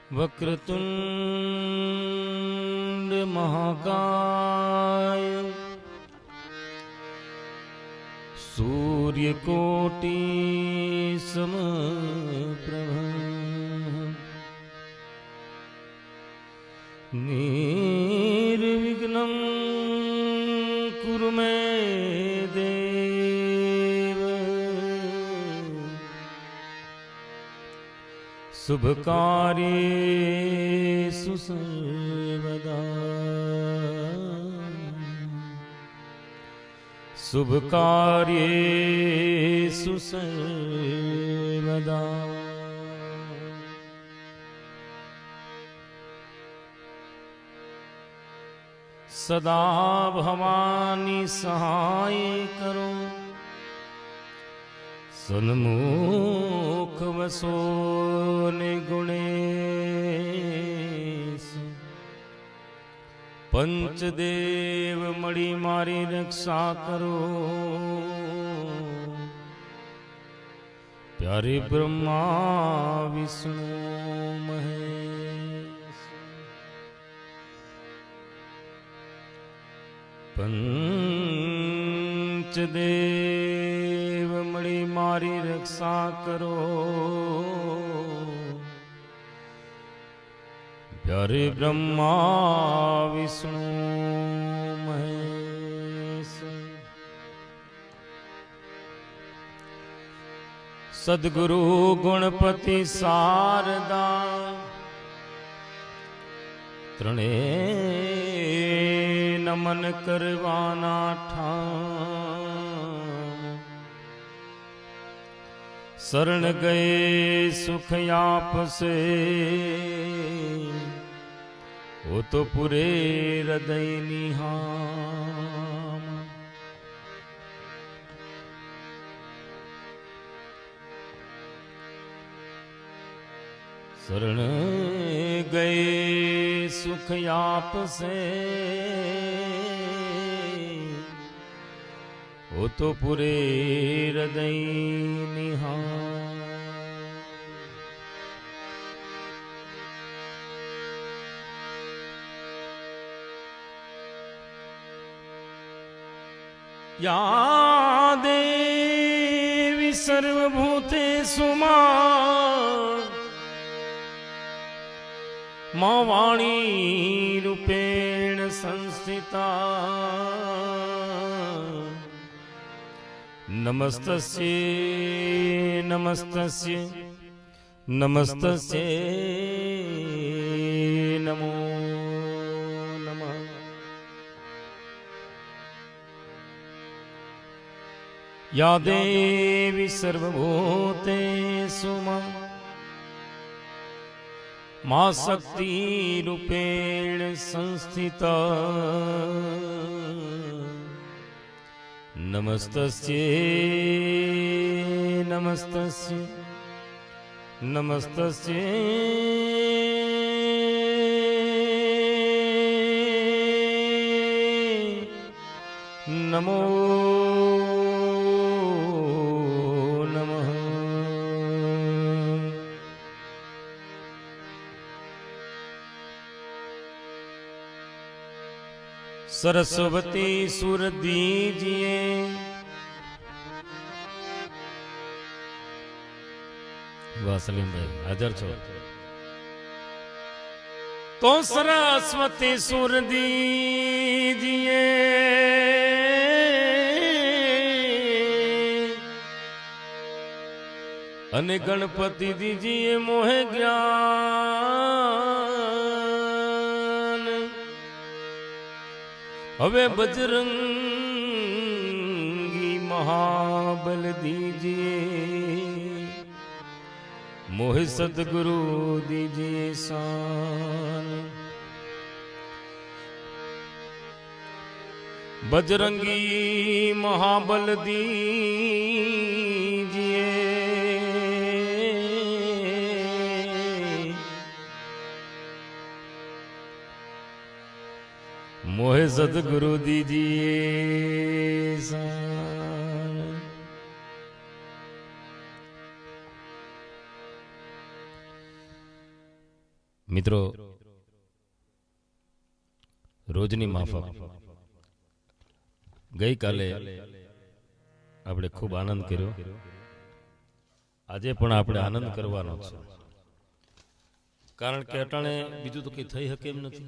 वक्रतुंड महाकाय सूर्यकोटि समप्रभ निर्विघ्नं कुरु मे देव शुभ कार्येषु सर्वदा शुभ कार्येषु सर्वदा। सदा भवानी सहाय करो सन्मुख वसो निगुणेश पंचदेव मड़ी मारी रक्षा करो प्यारे ब्रह्मा विष्णु महेश पंचदेव मड़ी मारी रक्षा करो प्यारे ब्रह्मा विष्णु महेश। सद्गुरु गुणपति शारदा त्रणेय नमन करवाना ठाम शरण गए सुख आप से वो तो पूरे हृदय निहाम। शरण गए सुख आप से वो तो पूरे हृदय निहार। या देवी सर्वभूतेषु मां वाणी रूपेण संस्थिता नमस्तस्यै नमस्तस्यै नमस्तस्यै नमो नमः। या देवी सर्वभूतेषु मां शक्ति रूपेण संस्थिता नमस्तस्यै नमस्तस्यै नमस्तस्यै नमो नमः। सरस्वती सुर दीजिए वासलीम भाई हाजर छो तो सरस्वती सुर दीजिए अने गणपति दीजिए मोहे ज्ञान। हवे बजरंगी महाबल दीजिए मोहे सतगुरु दीजिए शान। बजरंगी महाबल दीजिए मोहे सतगुरु दीजिए शान। મિત્રો, રોજની માફક ગઈકાલે આપણે ખૂબ આનંદ કર્યો, આજે પણ આપણે આનંદ કરવાનો છે. કારણ કે અટાણે બીજું તો કઈ થઈ શકે એમ નથી.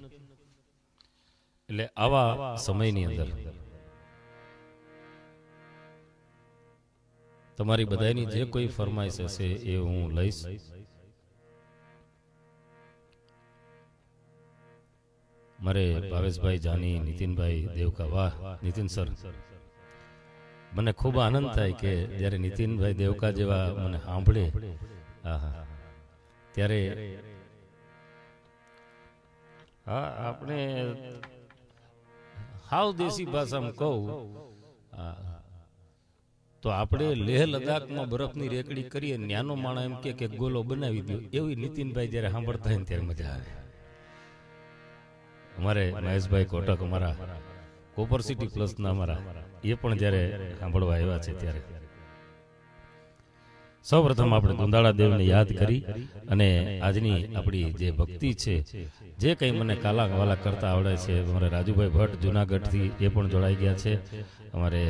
એટલે આવા સમયની અંદર તમારી બધાની જે કોઈ ફરમાઈશ હશે એ હું લઈશ. મારે ભાવેશભાઈ જાની, નીતિનભાઈ દેવકા, વાહ નીતિન સર, મને ખૂબ આનંદ થાય કે જ્યારે નીતિનભાઈ દેવકા જેવા મને સાંભળે ત્યારે હા આપણે હાવ દેશી ભાષામાં કહું તો આપણે લેહ લદ્દાખમાં બરફની રેકડી કરીએ, નાનો માણસ એમ કે ગોલો બનાવી દો, એવી નીતિનભાઈ જ્યારે સાંભળતા હોય ને ત્યારે મજા આવે. અમારે મહેશભાઈ કોટક, અમારા કોપર સિટી પ્લસના અમારા, એ પણ જ્યારે સાંભળવા આવ્યા છે ત્યારે સૌપ્રથમ આપણે ગુંદાળા દેવને યાદ કરી અને આજની આપણી જે ભક્તિ છે, જે કંઈ મને કાલા વાલા કરતા આવડે છે, અમારે રાજુભાઈ ભટ્ટ જુનાગઢથી એ પણ જોડાઈ ગયા છે અમારે.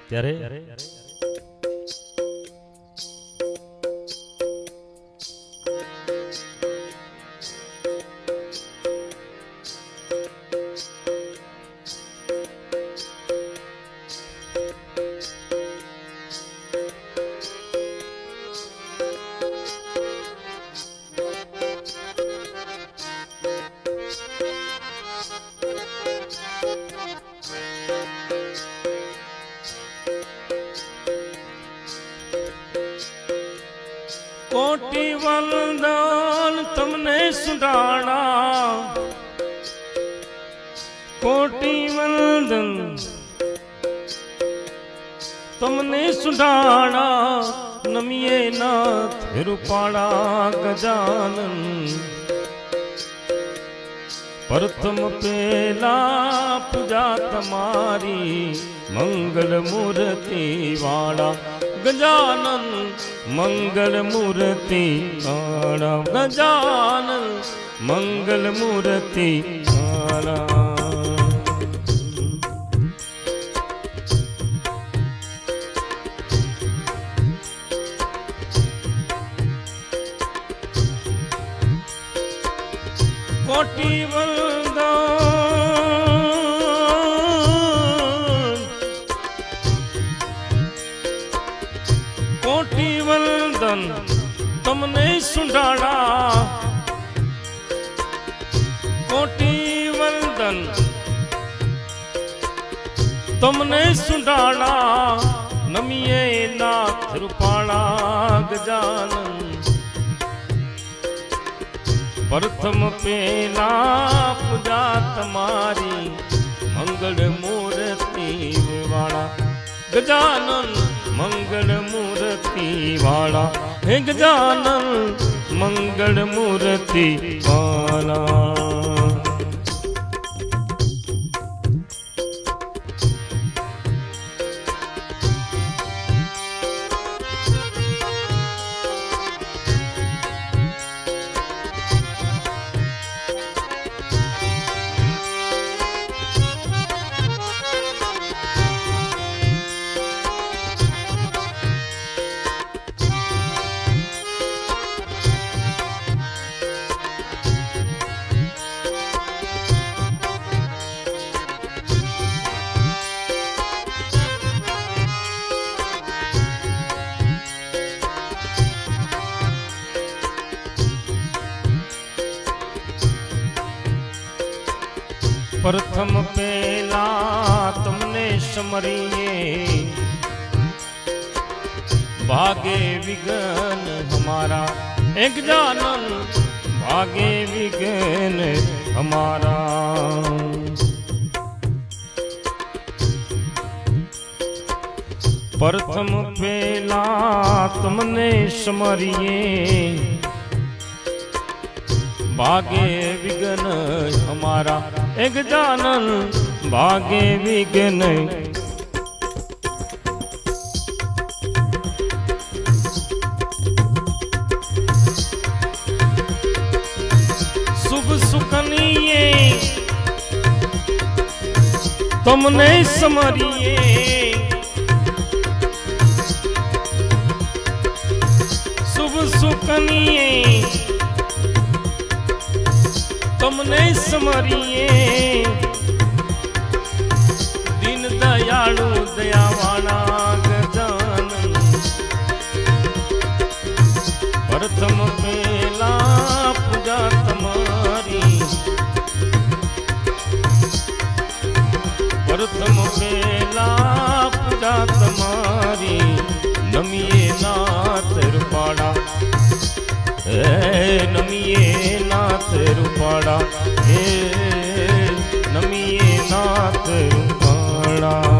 ત્યારે કોટી વંદન તમને સુડાણા, કોટી વંદન તમને સુડાણા, નમીએ નાથ રૂપાળા ગજાનન. પ્રથમ પેલા પૂજા તમારી, મંગલ મૂર્તિ વાળા ગજાનન, મંગલ મૂર્તિ વાળા ગજાનન, મંગલ મૂર્તિ વાળા. કોટી વંદન, કોટી વંદન તમને સુંડાળા, કોટી વંદન તમને સુંડાળા, નમીએ નાથ રૂપાળા ગજાનન. પ્રથમ પેલા પૂજા તમારી, મંગળ મૂર્તિ વાળા ગજાનન, મંગળ મૂર્તિ વાળા હે ગજાનન, મંગળ મૂર્તિ વાળા. પ્રથમ પેલા તમને સમરીએ, ભાગે વિઘ્ન હમારા એક જાનન, ભાગે વિઘ્ન હમારા. પ્રથમ પેલા તમને સમરીએ, ભાગે વિઘ્ન હમારા એક જાનન, ભાગે વિઘ્ન. તમને સમરીએ શુભ સુકનીએ તમને સમરીએ દીન દયાળુ દયાવાળા ગજાનન પ્રથમ પેલા પૂજા તમારી પ્રથમ પેલા પૂજા તમારી નમીએ નાથ રૂપાળા નમીએ નાથ રૂપાળા હે નમીએ નાથ રૂપાળા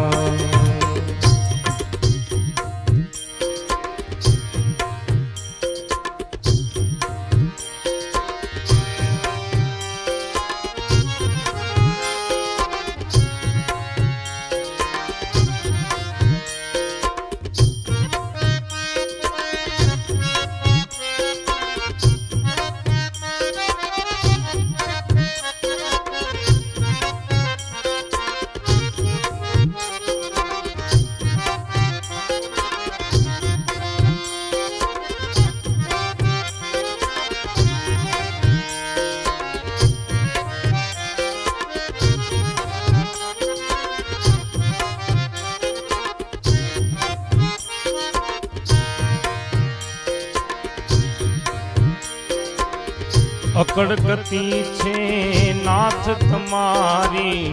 અકડ ગતિ છે નાથ તમારી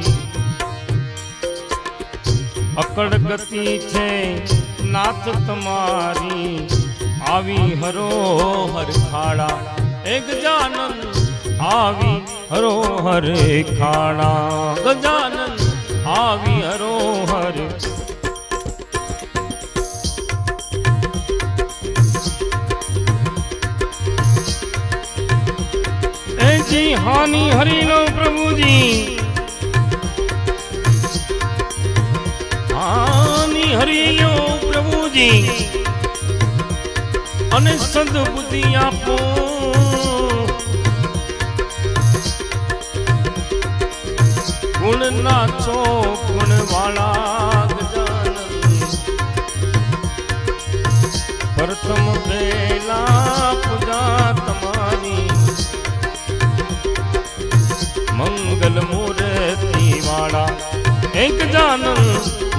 અકડ ગતિ છે નાથ તમારી આવી હરો હર ખાડા એક ગજાનન આવી હરો હર ખાડા ગજાનન આવી હરો હર जी हानि हरि लो प्रभु जी हानि हरि लो प्रभु जी अने सद्बुद्धि आपो गुण नाचो गुण वाला गजानन प्रथम बेला पूजा तुम्हारी मंगल मूर्ति वाला एक जानन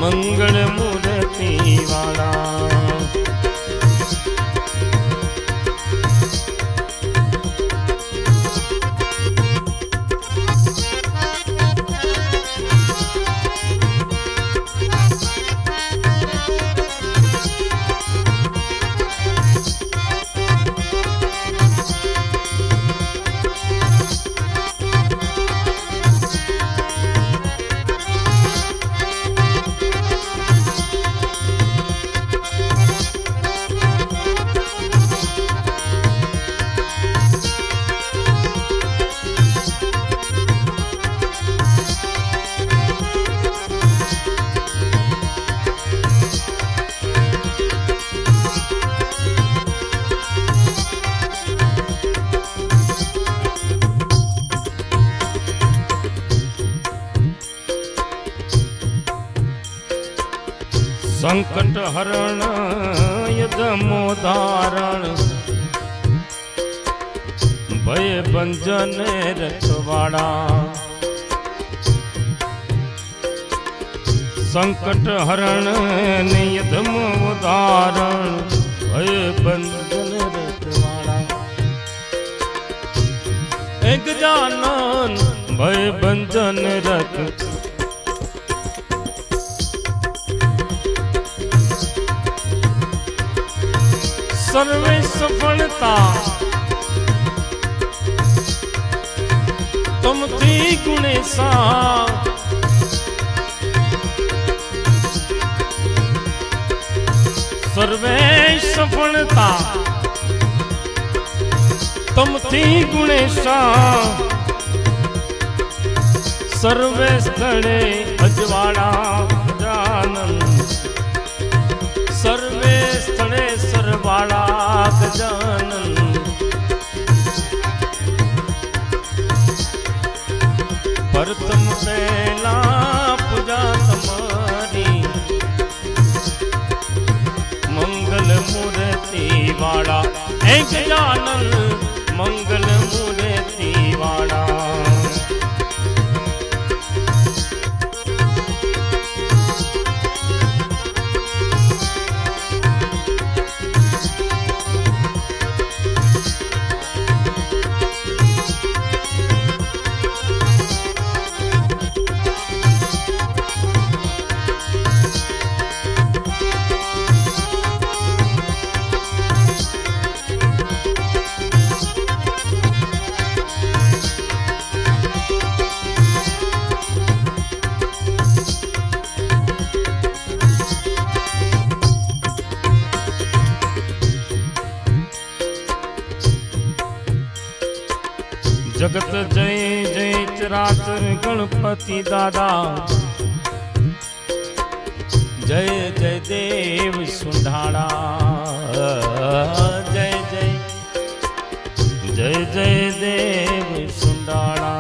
मंगल मूर्ति वाला संकट हरण यदमोदारण भय बंजन रखवाड़ा संकट हरण यदमोदारण भय बंजन रखवाड़ा एक जानन भय बंजन रख सर्वे सफलता तुम थी गुणेशा सर्वे सफलता तुम थी गुणेशा सर्वे स्थले अजवाड़ा जानन सर्वे स्थले सरवाड़ा गजानन प्रथम पहला पूजा મૂર્તિ વાળા હે ગજાનન મંગલ મૂર્તિ વાળા जगत जय जय चराचर गणपति दादा जय जय देव सुंढाड़ा जय जय जय जय देव सुंढाड़ा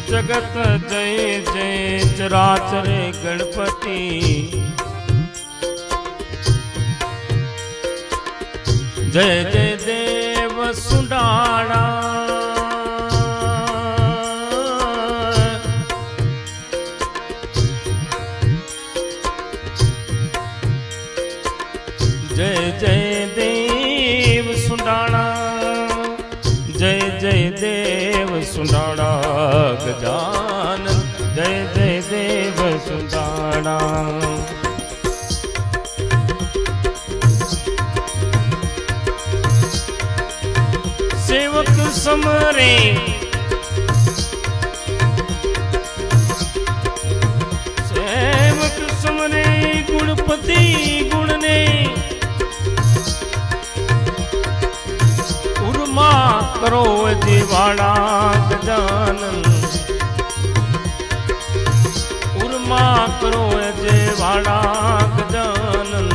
जगत जय जय चराचर गणपति जय जय देव सुंडाड़ा जय जय देव सुंडाड़ा जय जय देव सुंडाड़ा गजानन जय जय देव सुंडाड़ा सेवक समरे सेवक समरे गुणपति गुण ने उर्मा करो जीवाड़ा गजानन उर्मा करो जीवाड़ा गजानन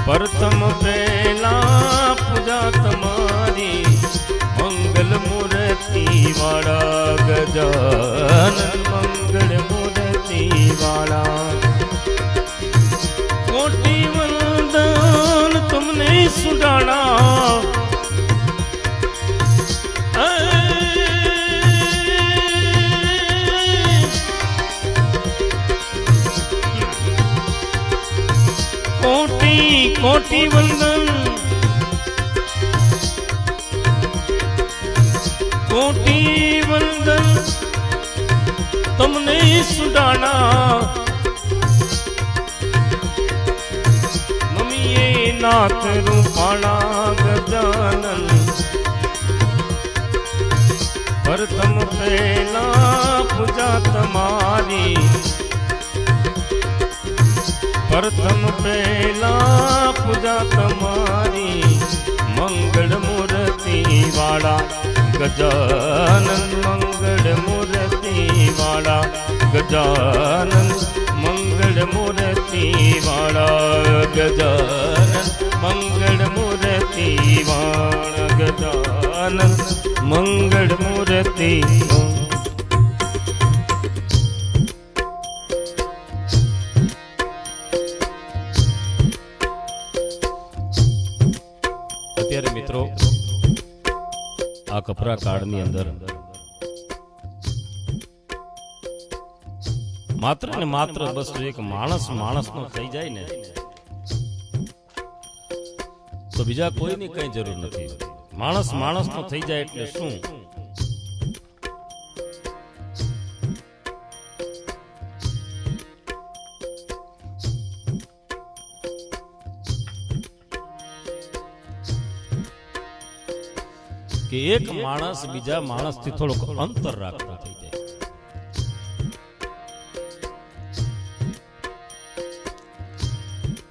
प्रथम पहला पूजा तुम्हारी मंगल मूर्ति वाला गजानन मंगल मूर्ति वाला कोटि वंदन तुमने सुडाना कोटि कोटि वंदन कोटि वंदन तुमने सुडाना मम्मी नाथ रूपाणा गजानन प्रथम पहला पूजा तुम्हारी प्रथम पहला पूजा तुम्हारी मंगल मूर्ति वाला गजानन मंगल मूर्ति वाला गजानन मंगल मूर्ति वाला गजानन मंगल मूर्ति वाला गजानन मंगल मूर्ति અત્યારે મિત્રો આ કપરા કાળની અંદર માત્ર ને માત્ર બસ એક માણસ માણસનો થઈ જાય ને તો બીજા કોઈની કઈ જરૂર નથી માણસ માણસનો થઈ જાય એટલે શું કે એક માણસ બીજા માણસથી થોડોક અંતર રાખતો થઈ જાય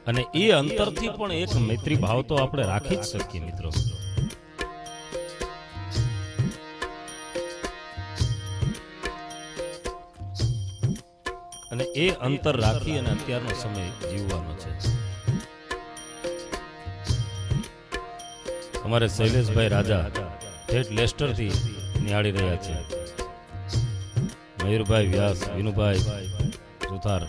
અને એ અંતરથી પણ એક મૈત્રી ભાવ તો આપણે રાખી જ શકીએ મિત્રો અને એ અંતર રાખી અને અત્યારનો સમય જીવવાનો છે અમારે શૈલેષભાઈ રાજા ઠેઠ લેસ્ટરથી નિહાળી રહ્યા છે. મયુરભાઈ વ્યાસ, વિનુભાઈ સુથાર.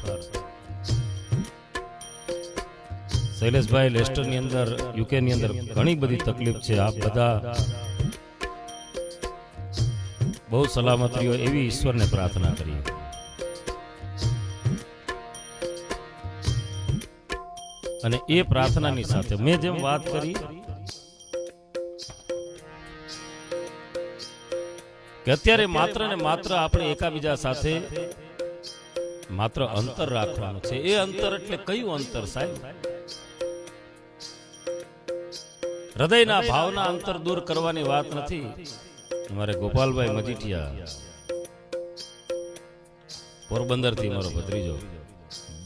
શૈલેષભાઈ લેસ્ટરની અંદર, યુકેની અંદર ઘણી બધી તકલીફ છે. આપ બધા બહુ સલામત રહ્યો એવી ઈશ્વરને પ્રાર્થના કરીએ. અને એ પ્રાર્થનાની સાથે મેં જેમ વાત કરી કે અત્યારે માત્ર ને માત્ર આપણે એકાબીજા સાથે માત્ર અંતર રાખવાનું છે. એ અંતર એટલે કયું અંતર સાહેબ? હૃદયના ભાવના અંતર દૂર કરવાની વાત નથી. મારે ગોપાલભાઈ મજીઠિયા પોરબંદર થી મારો ભત્રીજો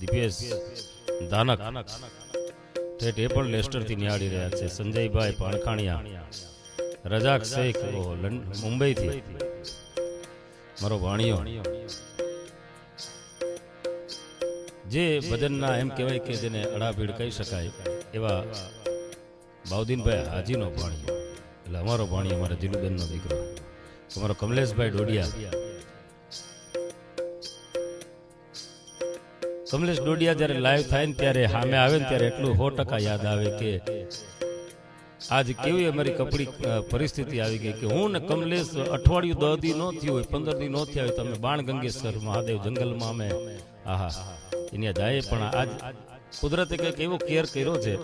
દીપેશ દાનક ઠેઠ એ પણ લેસ્ટર થી નિહાળી રહ્યા છે. સંજયભાઈ પાણખાણિયા, રજાક શેખ મુંબઈ થી મારો ભાણિયો, જે ભજનના એમ કહેવાય કે જેને અડાભીડ કહી શકાય એવા બાઉદીનભાઈ હાજીનો ભાણિયો, એટલે અમારો ભાણિયો, અમારા જીલુબેનનો દીકરો, અમારો કમલેશભાઈ ડોડિયા. કમલેશ ડોડિયા જ્યારે લાઈવ થાય ને ત્યારે સામે આવે ને ત્યારે એટલું 100% યાદ આવે કે આજ કેવી અમારી કપડી પરિસ્થિતિ આવી ગઈ કે હું ને કમલેશ અઠવાડિયું 10 દી ન થયું હોય, 15 દી ન થયા હોય, તમે બાણ ગંગેશ્વર મહાદેવ જંગલમાં અમે આહા એને જાય. પણ આજ કુદરતે કંઈક એવો કેર કર્યો છે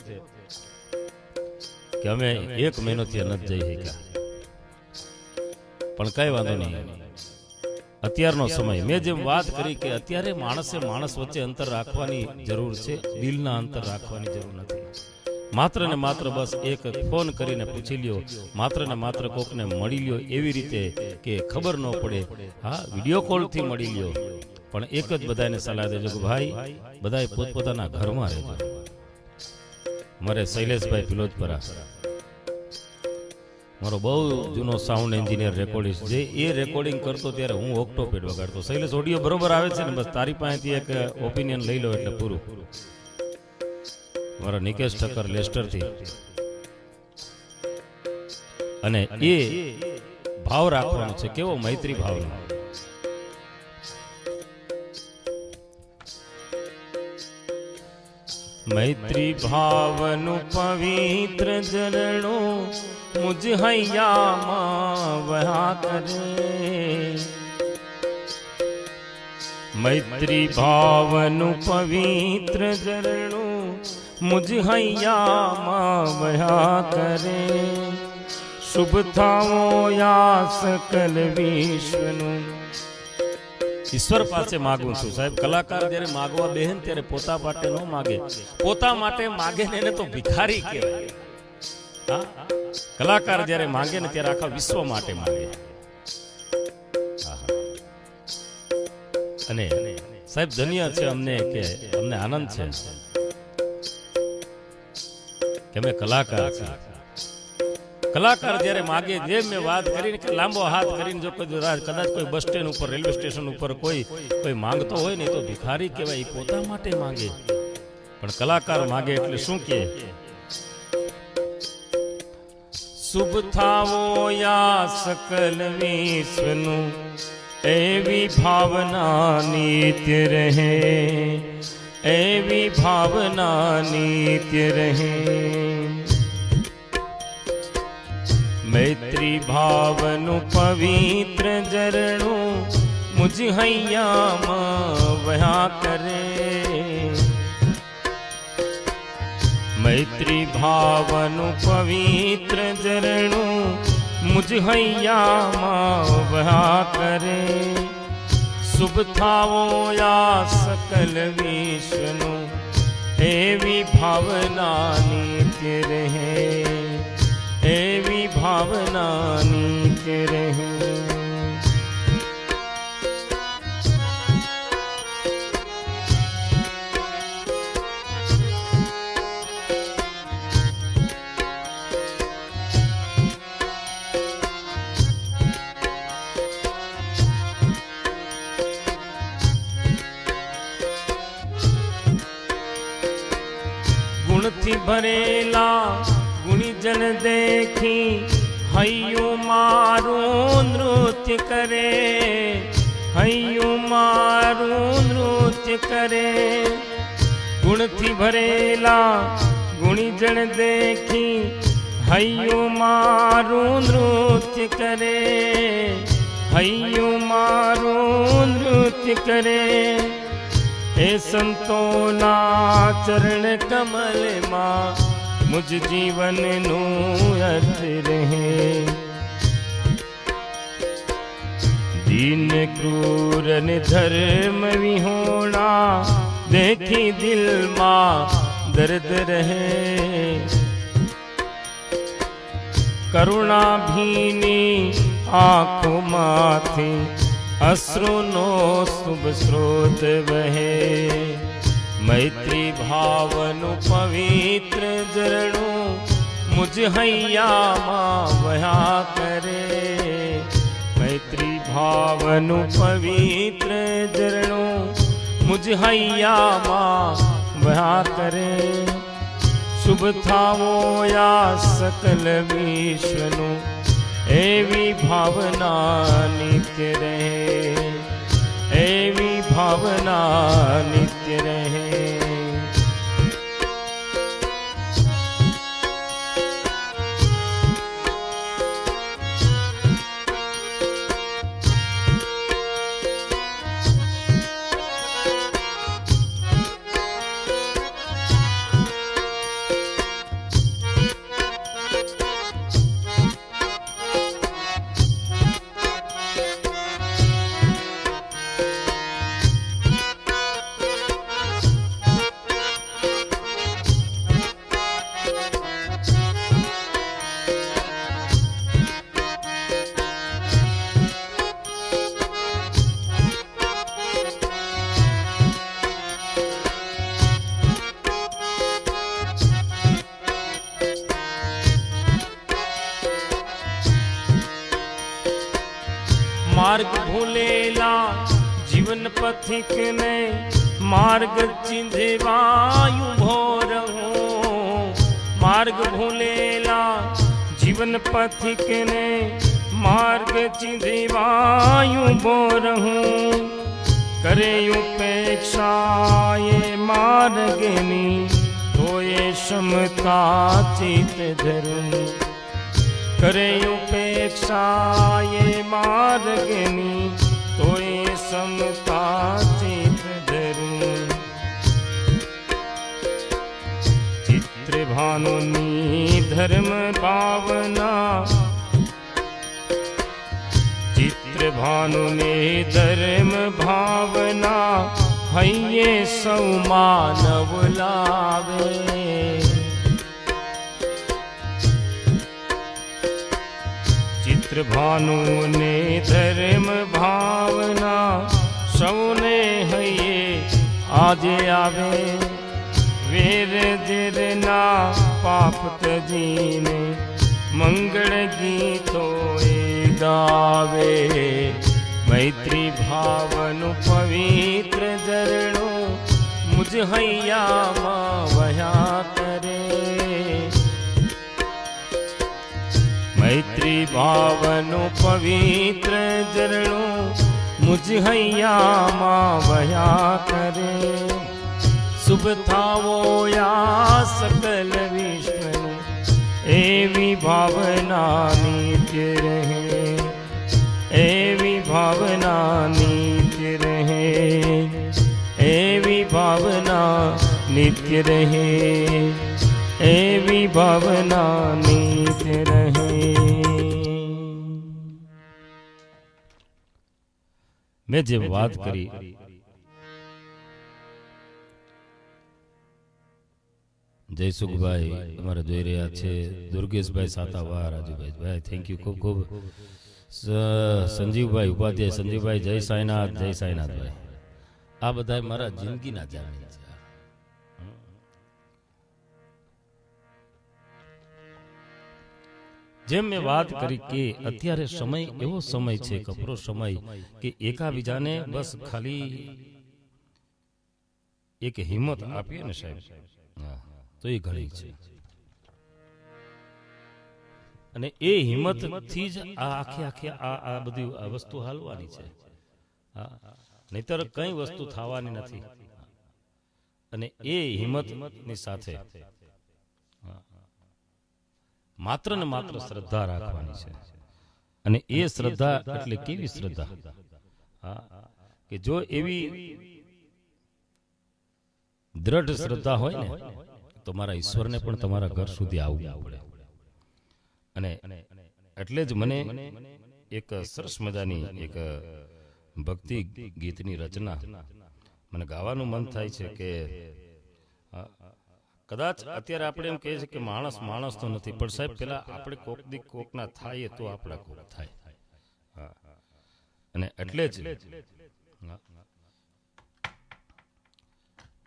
કે અમે 1 મહિનોથી નથી જઈ શક્યા. પણ કઈ વાંધો નહીં, અત્યારનો સમય, મેં જેમ વાત કરી કે અત્યારે માણસે માણસ વચ્ચે અંતર રાખવાની જરૂર છે, દિલના અંતર રાખવાની જરૂર નથી. માત્ર ને માત્ર બસ એક ફોન કરીને પૂછી લ્યો, માત્ર ને માત્ર કોકને મળી લ્યો એવી રીતે કે ખબર ન પડે. હા, વિડીયો કોલથી મળી લ્યો, પણ એક જ બધાને સલાહ દેજો કે ભાઈ બધાએ પોતપોતાના ઘરમાં રહેજો. મારે શૈલેષભાઈ પિલોજપરા, મારો બહુ જૂનો સાઉન્ડ એન્જિનિયર, રેકોર્ડિસ્ટ, જે એ રેકોર્ડિંગ કરતો ત્યારે હું ઓક્ટોપેડ વગાડતો. શૈલેષ ઓડિયો બરોબર આવે છે ને, બસ તારી પાસેથી એક ઓપિનિયન લઈ લો એટલે પૂરું. મારા નિકેશ ઠક્કર લેસ્ટરથી, અને એ ભાવ રાખવાનો છે. કેવો મૈત્રી ભાવનો. મૈત્રી ભાવનું પવિત્ર ઝરણું મુજ હૈયામાં વહા કરે. મૈત્રી ભાવનું પવિત્ર ઝરણું મુજ હૈયામાં વહા કરે. શુભ થાવો યા સકલ વિશ્વનું. ઈશ્વર પાસે માગું છું સાહેબ. કલાકાર જ્યારે માગવા બેહન ત્યારે પોતા માટે ન માગે, પોતા માટે માગે ને એને તો ભિખારી કહેવાય. હા, કલાકાર જ્યારે માંગે ને ત્યારે આખા વિશ્વ માટે માંગે. અને સાહેબ ધન્ય છે અમને કે અમને આનંદ છે કે અમે કલાકાર છે. કલાકાર જ્યારે માગે, જે મેં વાત કરીને કે લાંબો હાથ કરીને જો કોઈ કદાચ કોઈ બસ સ્ટેન્ડ ઉપર, રેલવે સ્ટેશન ઉપર કોઈ માંગતો હોય ને તો ભિખારી કહેવાય, પોતા માટે માંગે. પણ કલાકાર માગે એટલે શું કહે? શુભ થાવો યા સકલ વિશ્વનું, એવી ભાવના નિત્ય રહે, એવી ભાવના નિત્ય રહે. મૈત્રી ભાવનું પવિત્ર ઝરણું મુજ હૈયામાં વહા કરે. મૈત્રી ભાવનું પવિત્ર ઝરણું મુજ હૈયામાં વહા કરે. શુભ થાવો યા સકલ વિશ્વનું, એવી ભાવના નિત્ય રહે, એવી ભાવના નિત્ય રહે. ગુણથી ભરેલા ગુણીજન દેખી હૈયું મારું નૃત્ય કરે, હૈયું મારું નૃત્ય કરે. ગુણથી ભરેલા ગુણીજન દેખી હૈયું મારું નૃત્ય કરે, હૈયું મારું નૃત્ય કરે. એ સંતોના ચરણ કમલમાં મુજ જીવનનું અર્થ રહે. દીન ક્રૂર ને ધર્મ વિહોણા દેખી દિલમાં દર્દ રહે. કરુણા ભીની આંખોમાંથી અશ્રુનો શુભ સ્રોત વહે. મૈત્રી ભાવનું પવિત્ર ઝરણું મુજ હૈયામાં વહ્યા કરે. મૈત્રી ભાવનું પવિત્ર ઝરણું મુજ હૈયામાં વહ્યા કરે. શુભ થાવો યા સકલ વિશ્વનું એવી ભાવના નિત્ય રહે, એવી ભાવના નિત્ય રહે. માર્ગ ભૂલેલા જીવન પથિક ને માર્ગ ચીંધવાયું ભોરહું. માર્ગ ભૂલેલા જીવન પથિક ને માર્ગ ચીંધવાયું ભોરહું. કરે ઉપેક્ષા એ માર્ગની તો એ ક્ષમતા ચિત ધરું. કરે ઉપેક્ષા એ માર્ગની તો એ સમતા ચિત ધરું. ચિત્ર ભાનુની ધર્મ ભાવના, ચિત્ર ભાનુની ધર્મ ભાવના હૈયે સૌ માનવ લાવે. ભાનુ ને ધર્મ ભાવના સૌને હૈયે આજે આવે. વેર જેરના પાપ તજીને મંગળ ગીતો એ ગાવે. મૈત્રી ભાવનું પવિત્ર ઝરણું મુજ હૈયામાં વહ્યા કરે. મૈત્રી ભાવનું પવિત્ર ઝરણું મુજ હૈયામાં વહ્યા કરે. શુભ થાવો યા સકલ વિશ્વનું એવી ભાવના નિત્ય રહે, એવી ભાવના નિત્ય રહે, એવી ભાવના નિત્ય રહે, એવી ભાવના નિત્ય રહે. મેં જે વાત કરી જયસુખભાઈ અમારે જોઈ રહ્યા છે, દુર્ગેશભાઈ સાતાવા, રાજુભાઈ થેન્ક યુ ખૂબ ખૂબ. સંજીવભાઈ ઉપાધ્યાય, સંજીવભાઈ જય સાંઈનાથ, જય સાંઈનાથભાઈ. આ બધા મારા જિંદગીના જાણી છે. જેમ મેં વાત કરી કે અત્યારે સમય એવો સમય છે, કપરો સમય, કે એકાબીજાને બસ ખાલી એક હિંમત આપીએ ને સાહેબ, તો એ ઘણી છે. અને એ હિંમતથી જ આ આખી આ બધી વસ્તુ હાલવાની છે. નહીતર કઈ વસ્તુ થવાની નથી. અને એ હિંમતની સાથે માત્ર ને માત્ર શ્રદ્ધા રાખવાની છે. અને એ શ્રદ્ધા એટલે કેવી શ્રદ્ધા? કે જો એવી દ્રઢ શ્રદ્ધા હોય ને તો મારા ઈશ્વરને પણ તમારા ઘર સુધી આવવું પડે. અને એટલે જ મને એક સરસ મજાની એક ભક્તિ ગીતની રચના મને ગાવાનું મન થાય છે. કે કદાચ અત્યારે આપણે એમ કહીએ છીએ કે માણસ માણસ તો નથી, પણ સાહેબ પેલા આપણે કોક દી કોકના થાય તો આપણા કોક થાય. અને એટલે જ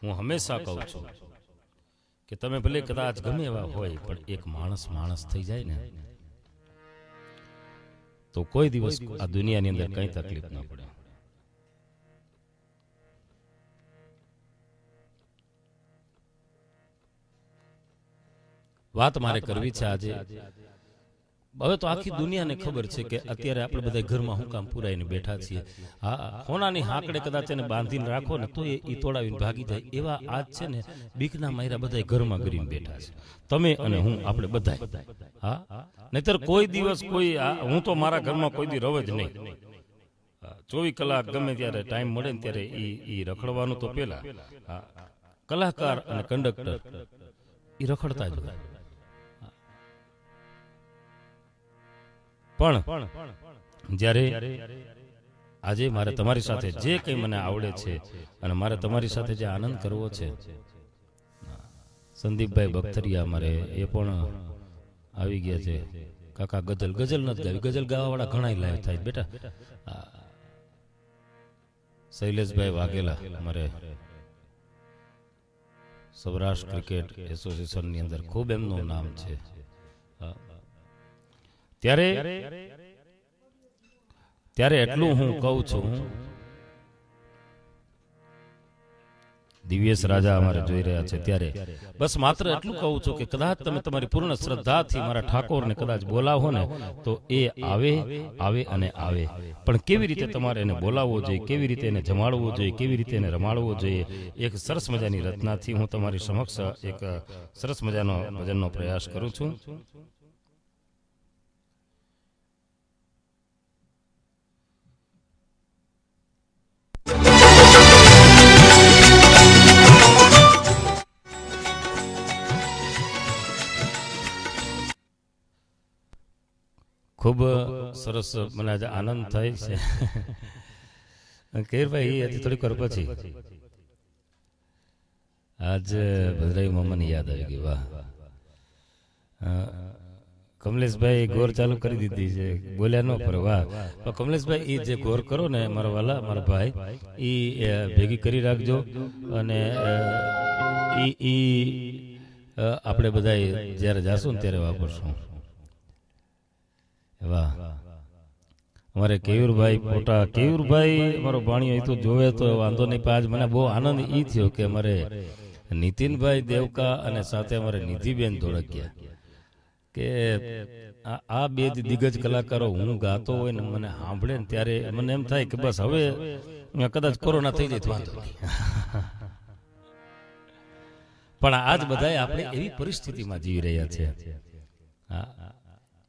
હું હંમેશા કહું છું કે તમે ભલે કદાચ ગમે એવા હોય, પણ એક માણસ માણસ થઈ જાય ને તો કોઈ દિવસ આ દુનિયાની અંદર કઈ તકલીફ ના પડે. વાત મારે કરવી છે આજે. હવે તો આખી દુનિયાને ખબર છે કે અત્યારે આપણે બધા ઘરમાં હું કામ પુરાઈને બેઠા છીએ. હોનાની હાંકડે કદાચ એને બાંધીને રાખો ને તો એ તોડાવીને ભાગી જાય. એવા આજ છે ને બીકના માયરા બધા ઘરમાં ગરીને બેઠા છે, તમે અને હું, આપણે બધા. નહીતર કોઈ દિવસ કોઈ હું તો મારા ઘરમાં કોઈ દી રવ જ નહીં. 24 કલાક ગમે ત્યારે ટાઈમ મળે ને ત્યારે ઈ રખડવાનું તો પેલા કલાકાર અને કંડક્ટર ઈ રખડતા જ હોય. પણ જ્યારે આજે મારે તમારી સાથે જે કંઈ મને આવડે છે અને મારે તમારી સાથે જે આનંદ કરવો છે, સંદીપભાઈ બખ્તરિયા મારે એ પણ આવી ગયા છે. કાકા ગઝલ નથી ગાવી, ગઝલ ગાવા વાળા ઘણા લાઈવ થાય બેટા. શૈલેષભાઈ વાઘેલા મારે સૌરાષ્ટ્ર ક્રિકેટ એસોસિએશનની અંદર ખૂબ એમનું નામ છે. ત્યારે એટલું હું કહું છું, દિવ્યેશ રાજા અમારે જોઈ રહ્યા છે ત્યારે બસ માત્ર એટલું કહું છું કે કદાચ તમે તમારી પૂર્ણ શ્રદ્ધાથી મારા ઠાકોરને કદાચ બોલાવો ને તો એ આવે અને આવે. પણ કેવી રીતે તમારે એને બોલાવવો જોઈએ, કેવી રીતે એને જમાડવો જોઈએ, કેવી રીતે એને રમાડવો જોઈએ, એક સરસ મજાની રચનાથી હું તમારી સમક્ષ એક સરસ મજાનો ભજનનો પ્રયાસ કરું છું. ખૂબ સરસ મને આજે આનંદ થાય છે. કેરભાઈ હજી થોડીક વાર પછી આજ ભદ્રાઈ મામાની યાદ આવી ગઈ. વાહ, કમલેશભાઈ ગોર ચાલુ કરી દીધી છે, બોલ્યા ન પર. વાહ, કમલેશભાઈ એ જે ગોર કરો ને મારા વાલા મારા ભાઈ, એ ભેગી કરી રાખજો. અને આપણે બધા જયારે જાશું ને ત્યારે વાપરશું. વાહ, અમારે કેયુરભાઈ ફોટા, કેયુરભાઈ અમારો ભાણિયો એ તો જોવે તો વાંધો નહીં. પણ આજ મને બહુ આનંદ એ થયો કે અમારે નીતિનભાઈ દેવકા અને સાથે અમારે નિધિબેન ધોળકિયા, કે આ બે દિગ્ગજ કલાકારો હું ગાતો હોય ને મને સાંભળે ને ત્યારે મને એમ થાય કે બસ હવે કદાચ કોરોના થઈ જાય તો વાંધો નહીં. પણ આજ બધા આપણે એવી પરિસ્થિતિમાં જીવી રહ્યા છે.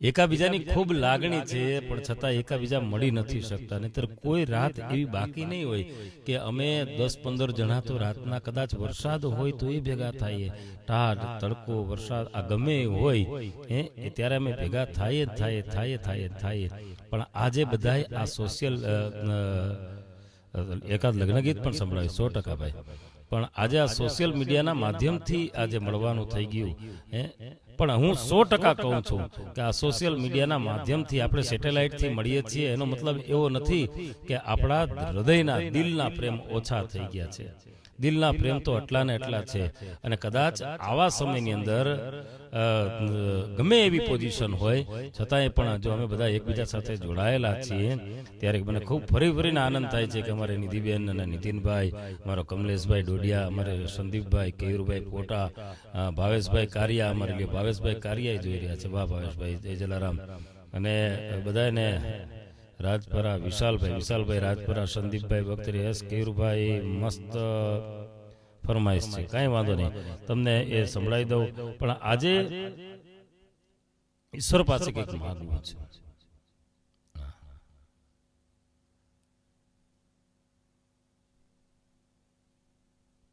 એકાબીજાની ખૂબ લાગણી છે, પણ છતાં એકાબીજા મળી નથી શકતા. નહીતર કોઈ રાત એવી બાકી નહીં હોય કે અમે 10-15 જણા તો રાતના કદાચ વરસાદ હોય તો એ ભેગા થઈએ, ટાઢ તડકો વરસાદ આ ગમે હોય ત્યારે અમે ભેગા થાય. પણ આજે બધાય આ સોશિયલ એકાદ લગ્ન ગીત પણ સંભળાવ્યું 100% ભાઈ. પણ આજે આ સોશિયલ મીડિયાના માધ્યમથી આજે મળવાનું થઈ ગયું. પણ હું 100% કહું છું કે આ સોશિયલ મીડિયાના માધ્યમથી આપણે સેટેલાઇટથી મળીએ છીએ, એનો મતલબ એવો નથી કે આપણા હૃદયના દિલના પ્રેમ ઓછા થઈ ગયા છે. દિલના પ્રેમ તો એટલા ને એટલા છે. અને કદાચ આવા સમયની અંદર ગમે એવી પોઝિશન હોય છતાંય પણ જો અમે બધા એકબીજા સાથે જોડાયેલા છીએ ત્યારે મને ખૂબ ફરીને આનંદ થાય છે કે અમારે નિધિબેન અને નીતિનભાઈ, અમારો કમલેશભાઈ ડોડિયા, અમારે સંદીપભાઈ, કેયુરભાઈ પોટા, ભાવેશભાઈ કારિયા, અમારે ભાવેશભાઈ કારિયા જોઈ રહ્યા છે. વાહ ભાવેશભાઈ, જય જલારામ. અને બધાને રાજપરા વિશાલભાઈ રાજપરા, સંદીપભાઈ બખ્તરી, એસ કેયુરભાઈ, મસ્ત ફરમાઈશ છે, કાંઈ વાંધો નહીં, તમને એ સંભળાવી દઉં. પણ આજે ઈશ્વર પાસે કંઈક માગવું છે.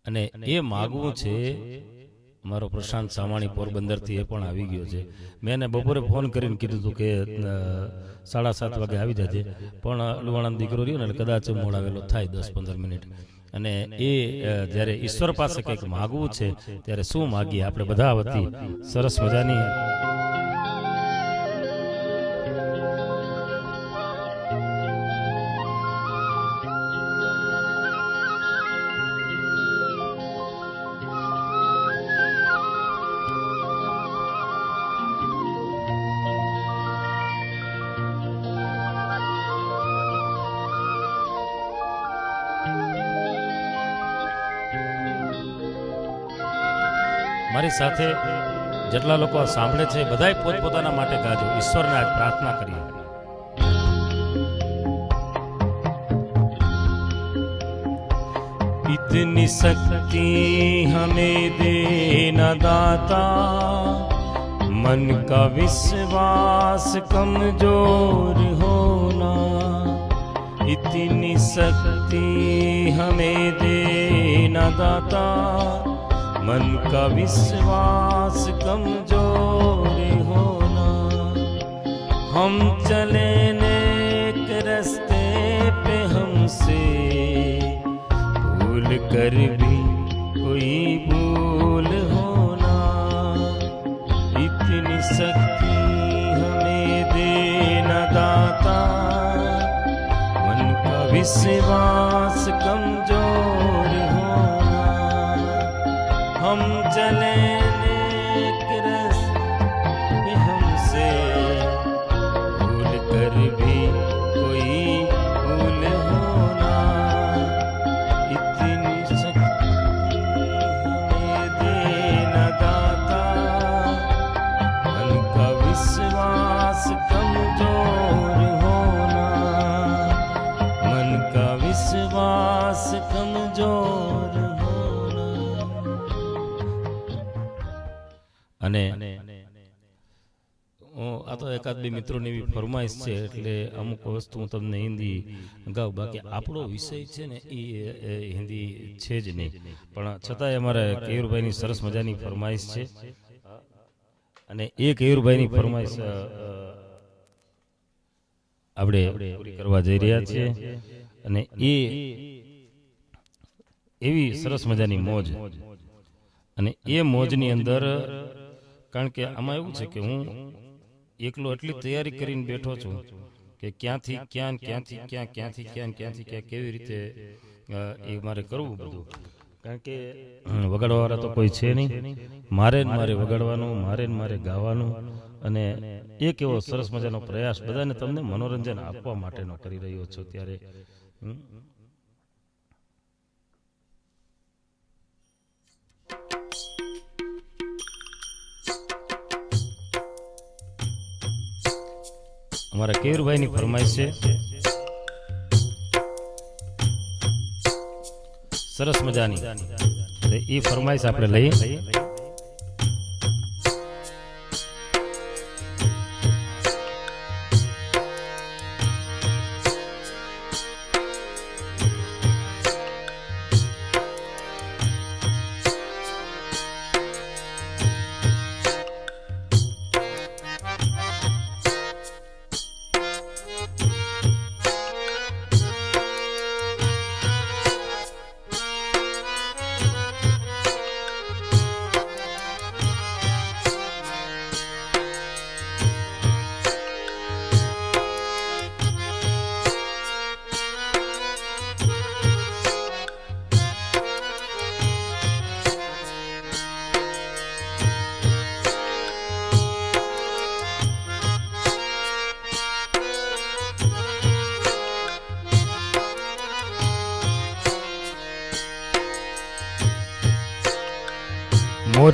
અને એ માગવું છે. મારો પ્રશાંત સામાણી પોરબંદર થી એ પણ આવી ગયો છે. મેં એને બપોરે ફોન કરીને કીધું હતું કે 7:30 વાગે આવી જજે, પણ લુવાણાનો દીકરો રહ્યો ને કદાચ મોડાવેલો થાય 10-15 મિનિટ. અને એ જ્યારે ઈશ્વર પાસે કંઈક માગવું છે ત્યારે શું માગીએ આપણે બધા વતી સરસ મજાની મારી સાથે જેટલા લોકો સાંભળે છે બધાય પોતપોતાના માટે ગાજો, ઈશ્વરને આજ પ્રાર્થના કરીએ. इतनी शक्ति हमें देना दाता, मन का विश्वास कमजोर होना. इतनी शक्ति हमें देना दाता, मन का विश्वास कमजोर होना. हम चले नेक रास्ते पे हमसे भूल कर भी कोई भूल होना. इतनी शक्ति हमें देना दाता, मन का विश्वास कमजोर होना. हम चले नेक रास्ते हमसे भूल कर भी कोई भूल होना. इतनी शक्ति हमें देना दाता, मन का विश्वास कमजोर होना. मन का विश्वास कमजोर અને આ તો એકાદ બે મિત્રોની એવી ફરમાઈશ છે એટલે અમુક વસ્તુ હું તમને હિન્દી ગાઉં, બાકી આપણો વિષય છે ને એ હિન્દી છે જ નહીં, પણ છતાંય અમારે કેયુરભાઈની સરસ મજાની ફરમાઈશ છે. અને એ કેયુરભાઈની ફરમાઈશ આપણે પૂરી કરવા જઈ રહ્યા છીએ. અને એ એવી સરસ મજાની મોજ, અને એ મોજની અંદર કારણ કે આમાં એવું છે કે હું એકલો એટલી તૈયારી કરીને બેઠો છું કે ક્યાંથી ક્યાં કેવી રીતે એ મારે કરવું બધું. કારણ કે વગાડવાવાળા તો કોઈ છે નહીં, મારે વગાડવાનું, મારે ગાવાનું. અને એક એવો સરસ મજાનો પ્રયાસ બધાને તમને મનોરંજન આપવા માટેનો કરી રહ્યો છું. ત્યારે અમારા કેયુરભાઈની ફરમાઈશ છે સરસ મજાની, એ ફરમાઈશ આપણે લઈએ.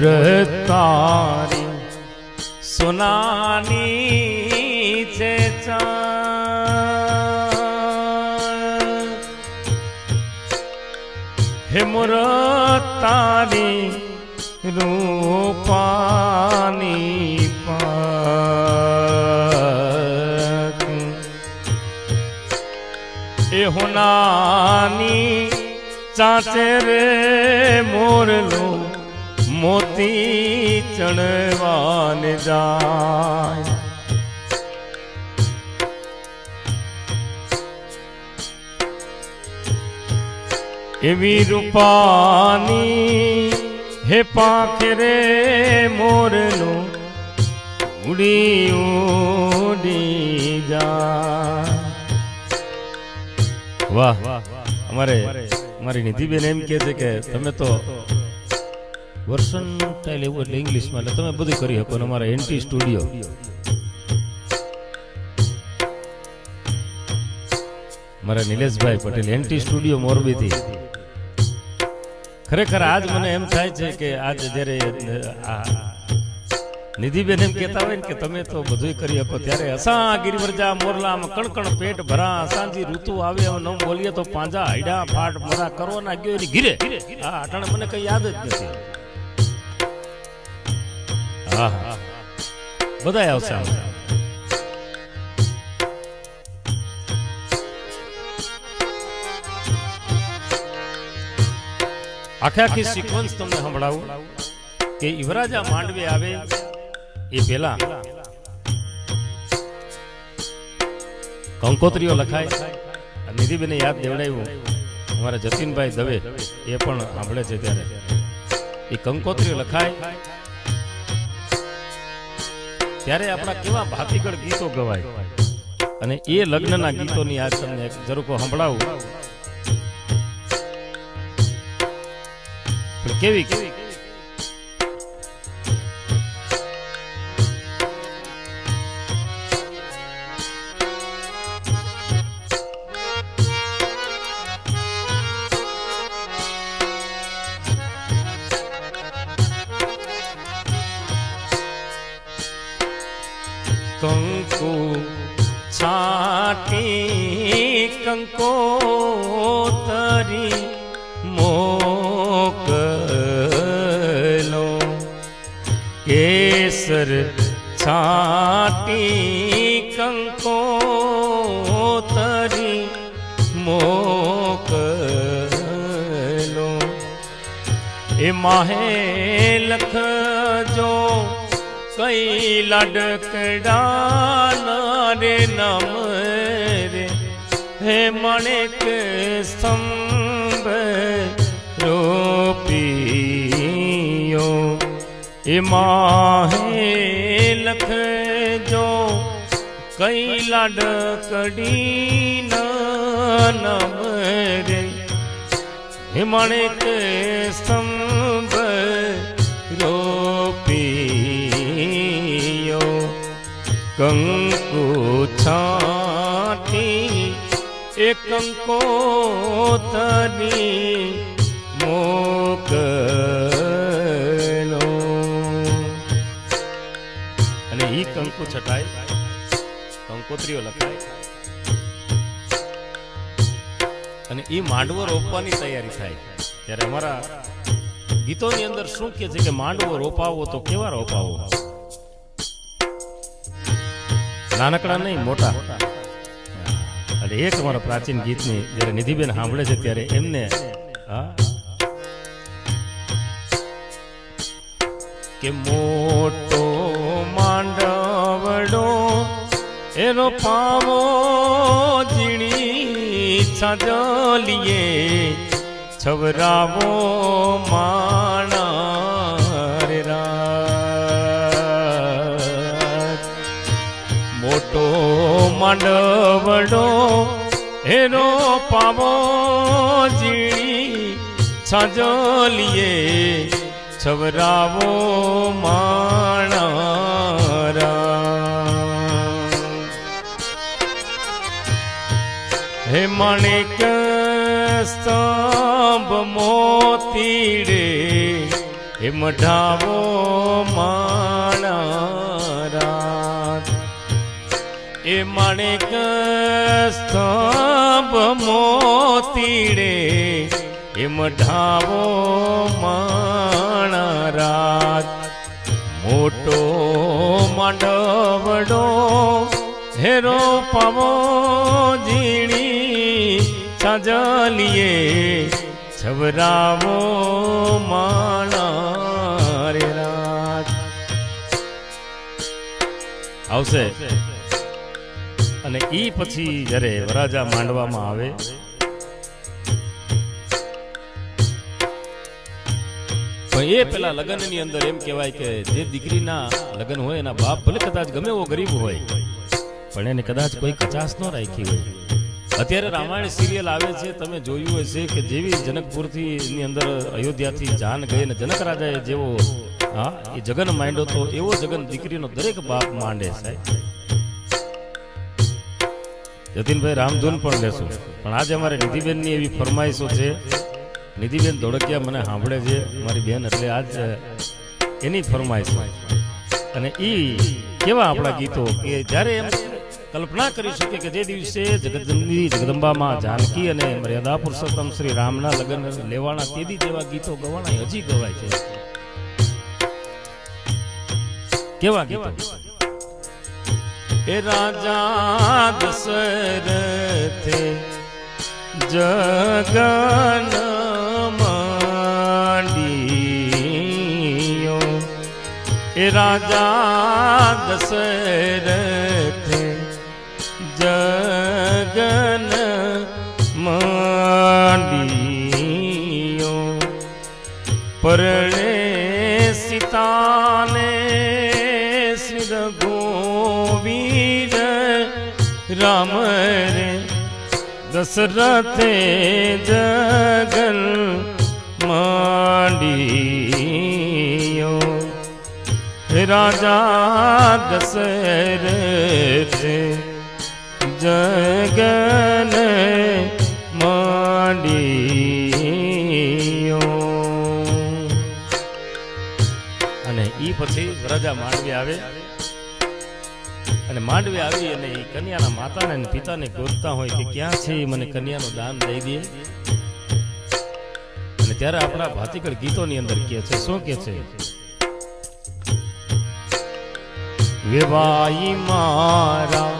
તારી સોનાની છે ચાંદ હે મોર તારી રૂપાની પાક એ હોનાની ચાચે રે મોરલો મોતી ચણવાને જાય એવી રૂપાની હે પાંખ રે મોરલો ઉડી ઉડી જાય વાહ અમારી નિધિબેન એમ કહે છે કે તમે તો વર્સન સ્ટાઇલ એવું એટલે ઇંગ્લિશમાં એટલે તમે બધું કરી શકો ને અમારા એનટી સ્ટુડિયો મારા નિલેશભાઈ પટેલ એનટી સ્ટુડિયો મોરબીથી ખરેખર આજ મને એમ થાય છે કે આજ જ્યારે નિધિબેન એમ કહેતા હોય ને કે તમે તો બધું કરી શકો ત્યારે અસા ગિરિવરજા મોરલામાં કણકણ પેટ ભરા સાંજી ઋતુ આવે ન બોલીએ તો પાંજા હાઈડા ફાટ મરા કરો ના ગયો એની ઘીરે હા અટાણે મને કઈ યાદ જ નથી હા બધા આવશે આખી સિક્વન્સ તમને સંભળાવું કે યુવરાજા માંડવે આવે એ પેલા કંકોત્રીઓ લખાય નિધિબેને યાદ દેવડાવ્યું અમારા જતીનભાઈ દવે એ પણ સાંભળે છે ત્યારે એ કંકોત્રીઓ લખાય ત્યારે આપણા કેવા ભાતીગળ ગીતો ગવાય અને એ લગ્નના ગીતોની આજ તમને ઝરૂકો સંભળાવું કેવી કંકુ છાટી કંકોતરી મોકલો કેસર છાટી કંકોતરી મોકલો એ માહે લખજો કઈ લાડકડા રે નમ રે હે મણિક સ્તંભ રોપિયો એ માહે લખજો કઈ લાડકડી નમ રે હે મણિક સ્તંભ રોપિયો કંકુ છાટી એ કંકોતરી મોકલો અને ઈ કંકુ છટાય કંકોત્રીઓ લખાય અને ઈ માંડવો રોપવાની તૈયારી થાય ત્યારે અમારા ગીતોની અંદર શું કહે છે કે માંડવો રોપાવો તો કેવા રોપાવો નાનકડા નહીં મોટા એટલે એક અમારા પ્રાચીન ગીતની જયારે નિધિબેન સાંભળે છે ત્યારે એમને કે મોટો માંડવડો એનો પાવો ઝીણી છાજલીએ છવરાવો માણા રે રાત મોટો માંડવડો એનો પાવો ઝીણી છાજલીએ છવરાવો માણા હે માણિક સ્તંભ મોતી રે એ મઢાવો માણરાત એ માણેક સ્તંભ મોતીડે એ મઢાવો માણરાત મોટો માંડવડો હેરો પાવો ઝીણી છાજલીએ છવરાવો માણા રે રાત આવશે. અને ઈ પછી જ્યારે વરાજા માંડવામાં આવે પણ એ પેલા લગ્નની અંદર એમ કહેવાય કે જે દીકરીના લગ્ન હોય એના બાપ ભલે કદાચ ગમે એવો ગરીબ હોય પણ એને કદાચ કોઈ કચાશ ન રાખી હોય. અત્યારે રામાયણ સિરિયલ આવે છે, તમે જોયું હશે કે જેવી જનકપુરથી ની અંદર અયોધ્યાથી જાન ગઈ ને જનક રાજાએ જેવો એ જગન માંડ્યો તો એવો જગન દીકરીનો દરેક બાપ માંડે સાહેબ. જતીનભાઈ રામધૂન પણ લેશું પણ આજે અમારે નિધિબેનની એવી ફરમાઈશો છે. નિધિબેન ધોળકિયા મને સાંભળે છે મારી બેન, એટલે આજ એની ફરમાઈશ. અને ઈ કેવા આપણા ગીતો કે જ્યારે એમ કલ્પના કરી શકે કે જે દિવસે જગદંબી જગદંબામાં જાનકી અને મર્યાદા પુરુષોત્તમ શ્રી રામના લગ્ન લેવાના તેદી જેવા ગીતો ગવાના હજી ગવાય છે. કેવા ગીતો? એ રાજા દશરથે જગન માંડિયો એ રાજા દશરથે જગન માંડિયો પરણે સીતાને શ્રી રઘુવીર રામ રે દશરથે જગન માંડિયો રાજા દશરથે જગન માંડિયો. અને ઈ પછી રાજા માંડવી આવે અને માંડવી આવી અને એ કન્યાના માતાને અને પિતાને ગોતતા હોય કે ક્યાં છે મને કન્યાનું દાન દઈ દે. અને ત્યારે આપણા ભાતીગળ ગીતોની અંદર કહે છે, શું કહે છે? વેવાઈ મારા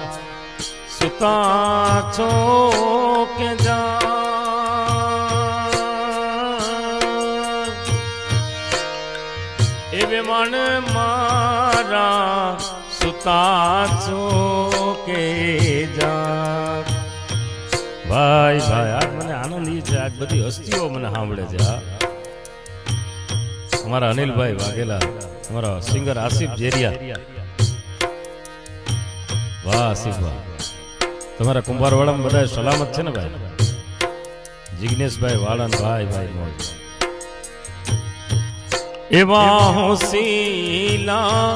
સુતા છો કે જા એ વેવાણ મારા સુતા છો કે જા. ભાઈ ભાઈ આજ મને આનંદ ઈ છે, આજ બધી હસ્તીઓ મને સાંભળે છે. અમારા અનિલભાઈ વાઘેલા, અમારા સિંગર આસિફ જેરિયા, વાહ આસિફભાઈ, તમારા કુંભારવાડામાં બધા સલામત છે ને ભાઈ? જિગ્નેશભાઈ વાળન, ભાઈ ભાઈ મોજ. એવા હોશીલા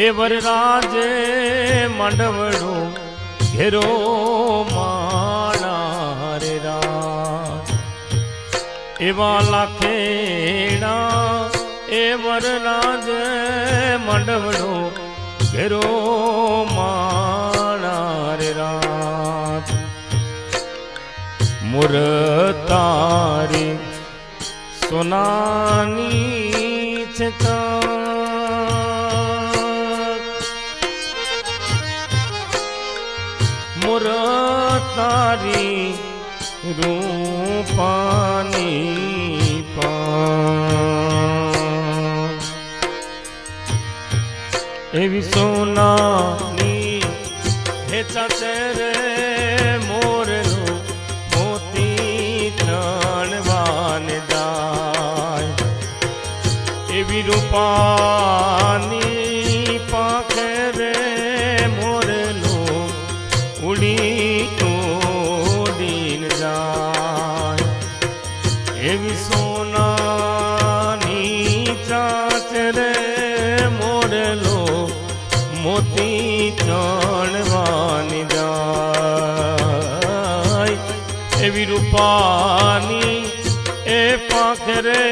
એ વરરાજે માંડવડું ઘેરો માણા રે રાત એવા લાખેડા એ વરરાજે માંડવડું ઘેરો માણા રે રાત મોર તારી સોનાની છે મોર તારી રૂપાની પાન એવી સોનાની હે ચાચે રે મોરનું મોતી ત્રણવાન દાય એવી રૂપાની પાંખે રે મોરનું ઉડી ઉડીન જાય એવી સોનાની ચાચ રે મોરલો મોતી ચણવાની જાય એવી રૂપાની એ પાંખ રે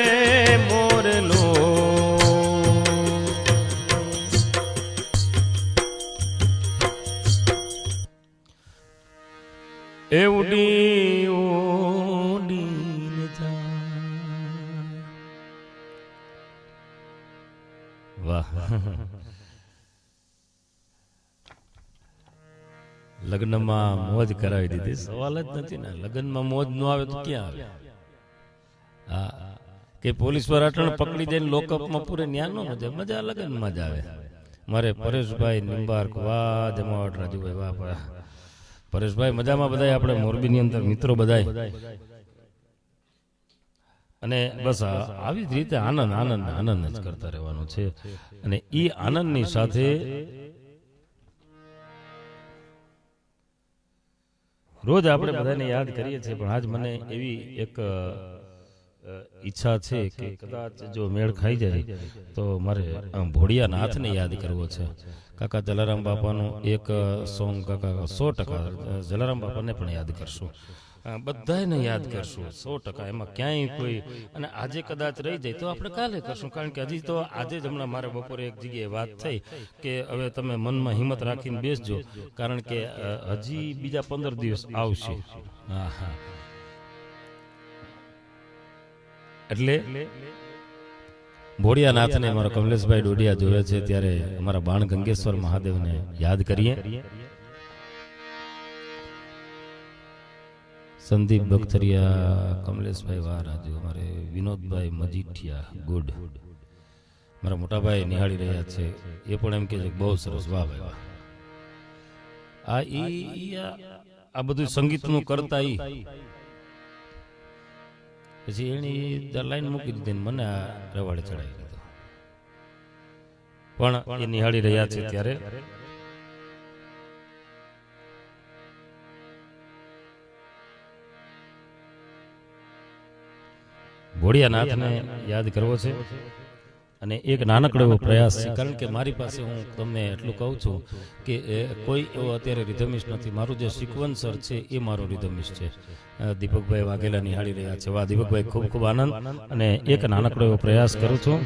મોરલો એ ઉડી ઉડીને જાય. વાહ, લગ્નમાં મોજ કરાવી દીધી. સવાલ જ નથી ને, લગ્નમાં મોજ ન આવે તો ક્યાં આવે? હા, કે પોલીસ પર અટણ પકડી દઈને લોકઅપમાં પૂરે ન્યા નો મજા, મજા લગ્નમાં જ આવે. મારે પરેશભાઈ નિંબાર્ક, વાહ જમાવટ રાજુભાઈ, વાહ પરેશભાઈ, મજામાં બધાય આપણે મોરબીની અંદર મિત્રો બધાય. અને બસ આવી જ રીતે આનંદ આનંદ આનંદ જ કરતા રહેવાનું છે. અને એ આનંદની સાથે રોજ આપણે બધાને યાદ કરીએ છીએ, પણ આજ મને એવી એક ઈચ્છા છે કે કદાચ જો મેળ ખાઈ જાય તો મારે ભોળિયા નાથને યાદ કરવો છે. કાકા જલારામ બાપાનું એક સોંગ કાકા 100% જલારામ બાપાને પણ યાદ કરશું, બધાને યાદ કરશું 100%. એમાં ક્યાંય કોઈ, અને આજે કદાચ રહી જાય તો આપણે કાલે કરશું, કારણ કે હજી તો આજે જ હમણાં મારે બપોરે એક જગ્યાએ વાત થઈ કે હવે તમે મનમાં હિંમત રાખીને બેસજો, કારણ કે હજી બીજા 15 દિવસ આવશે. હા હા, એટલે ભોળિયાનાથને અમારા કમલેશભાઈ ડોડિયા જોવે છે ત્યારે અમારા બાણ ગંગેશ્વર મહાદેવને યાદ કરીએ. સંદીપ બખતરિયા, કમલેશભાઈ વાહ રાજુ, અમારે વિનોદભાઈ મજીઠિયા ગુડ, મારા મોટાભાઈ નિહાળી રહ્યા છે, એ પણ એમ કે છે બહુ સરસ, વાહ ભાઈ વાહ. આ બધું સંગીતનું કરતા પછી એની લાઈન મૂકી દીધી, મને આ રવાડે ચડાવી દીધો. પણ એ નિહાળી રહ્યા છે ત્યારે ભોળિયાનાથને યાદ કરવો છે. અને એક નાનકડો એવો પ્રયાસ છે, કારણ કે મારી પાસે હું તમને એટલું કહું છું કે કોઈ એવો અત્યારે રિધમિસ્ટ નથી. મારું જે સિક્વન્સર છે એ મારો રિધમિસ્ટ છે. દીપકભાઈ વાઘેલા નિહાળી રહ્યા છે, વાહ દીપકભાઈ, ખૂબ ખૂબ આનંદ. અને એક નાનકડો એવો પ્રયાસ કરું છું.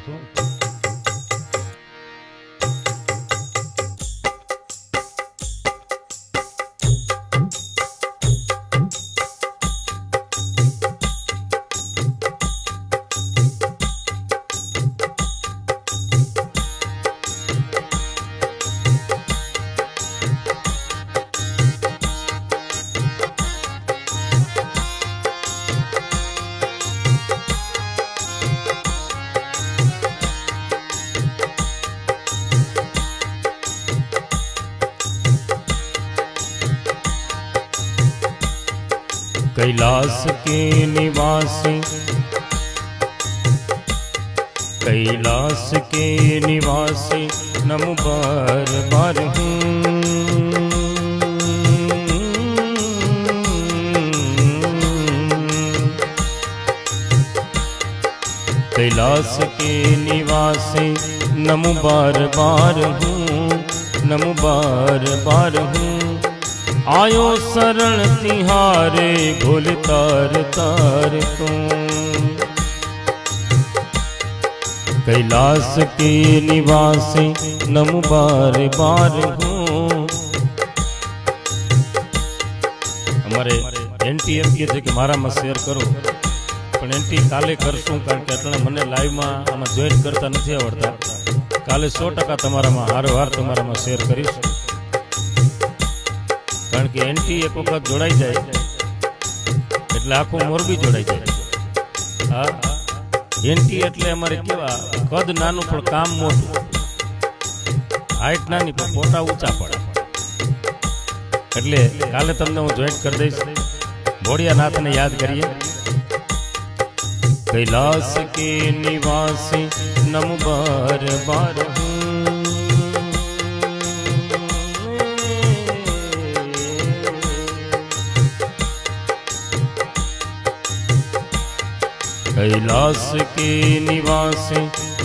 कैलाश के निवासी, कैलाश के निवासी नमो बार बार हूँ, कैलाश के निवासी नमो बार बार हूँ, नमो बार बार हूँ। आयो शरण तिहारे भूल तार तार तू, कैलाश के निवासी नमो बार बार हूँ। हमारे एनटी एम के जे मारा में शेयर करो, पण एनटी काले करशुं, कारण के अटणे मने लाइव में आमां जॉइन करता नथी आवडता. काले 100% तमारामां हारोहार तमारामां शेयर करीश, कारण के एनटी एक वखत जोड़ाई जाए એટલે આખું મોરબી જોડાઈ જાય. હા, એનટી એટલે અમારે કેવા કદ નાનું પણ કામ મોટું, હાઈટ નાની પણ ફોટા ઊંચા પડે. એટલે કાલે તમને હું જોઈન્ટ કરી દઈશ. ભોળિયાનાથને યાદ કરીએ. कैलाश के निवासी नमो बार बार हूँ, कैलाश के निवासी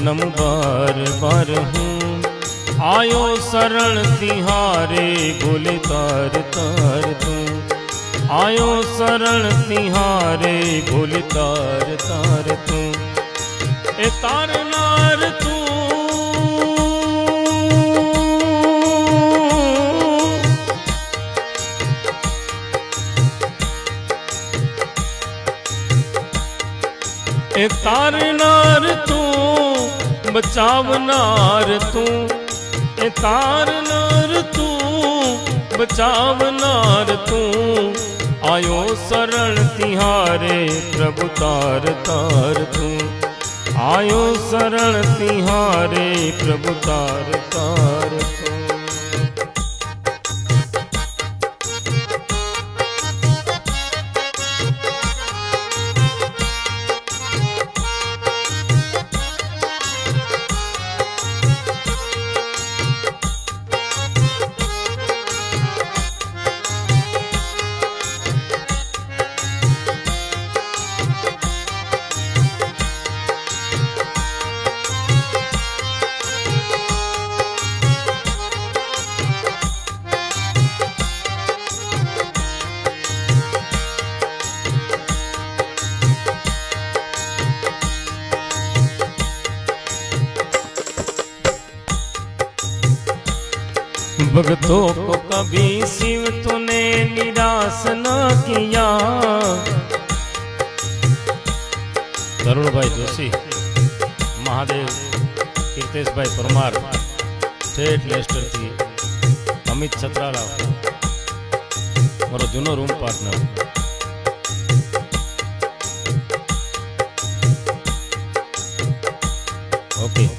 नमो बार बार हूँ। आयो शरण तिहारे बोले तार तार तू, आयो शरण तिहारे बोले तार तार तू, ए तार नार तू, तारनार तू बचावनार तू, ए तारनार तू बचावनार तू, आयो शरण तिहारे प्रभु तार तार तू, आयो शरण तिहारे प्रभु तार तार तू। भक्तों को कभी शिव तूने निराश न किया। तरुण भाई जोशी, महादेव कीर्तेश भाई परमार, ठेठ लेस्टर थी, अमित छत्राला मारो जूनो रूम पार्टनर। ओके,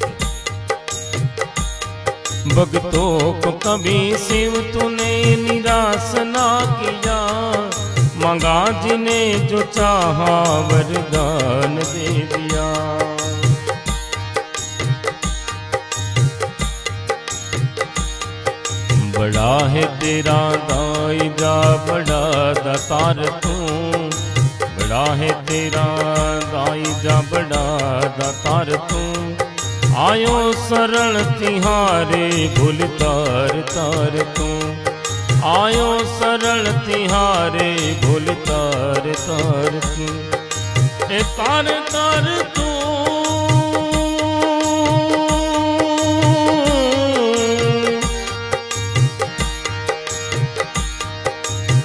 भक्तों को कभी शिव तूने निराश ना किया, मांगा जिने जो चाहा वरदान दे दिया। बड़ा है तेरा दाईजा बड़ा दातार तू, बड़ा है तेरा दाईजा बड़ा दातार तू, आयो शरण तिहारे भूल तार तार तू, आयो शरण तिहारे भूल तार तार तू, ए तार तार तू,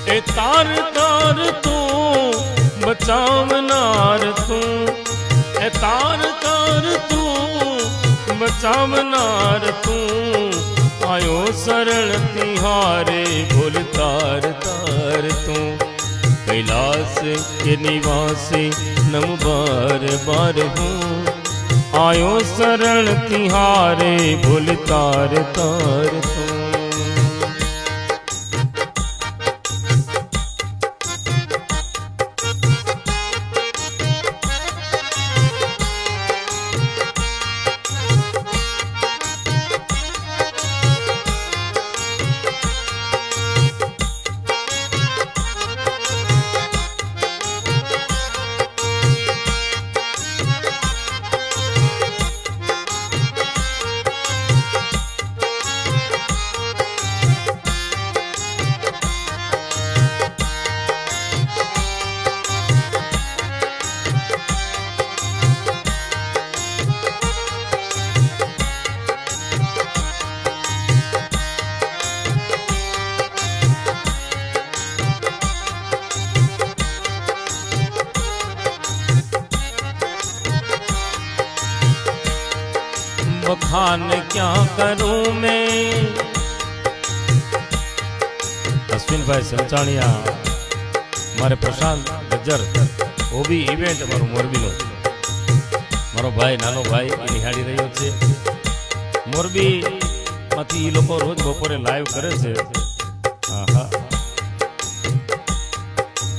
ए तार तार तू बचावनार तू, ए तार तार तू बचावनार तू, आयो शरण तिहारे भूल तार तार तू, कैलाश के निवासी नम बार बार हूँ, आयो शरण तिहारे भूल तार तार तू। बखान क्या करूं मैं। अश्विन भाई संचाणिया, मारे प्रशांत गज्जर, वो भी इवेंट मारो मोरबी नो, मारो भाई नानो भाई निहाड़ी रह्यो छे। मोरबी माथी ई लोको रोज बपोरे लाइव करे छे। आहा,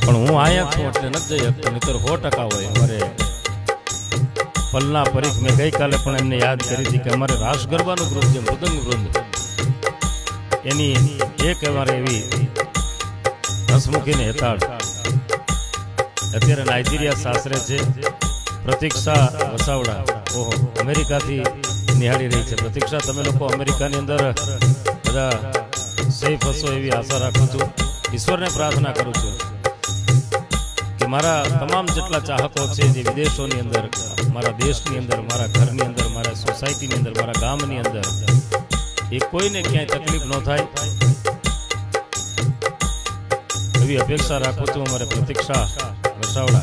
पण हूँ आया छुं એટલે નથી જઈ શકતો, નહીતર 100% હોય। અમારે पलना परीख में गई काले पण एमने याद करी थी कि अमारे रास गरबानु ग्रुप जे मृदंग वृंद एनी एक अमारे एवी हसमुखी ने हेताळ अत्यारे नाइजीरिया सासरे छे प्रतीक्षा वसावड़ा। ओहो, अमेरिका थी निहाड़ी रही है प्रतीक्षा। तमे लोको अमेरिका नी अंदर बधा सेफ हशो एवी आशा राखुं छुं। ईश्वर ने प्रार्थना करूं छुं कि मारा तमाम जेटला चाहको छे जे विदेशोनी अंदर, मारा देशनी अंदर, मारा घरनी अंदर, मारा सोसायटीनी अंदर, मारा गामनी अंदर ए कोईने क्यांय तकलीफ न थाय एवी अपेक्षा राखुं छुं। अमारे प्रतीक्षा वसावड़ा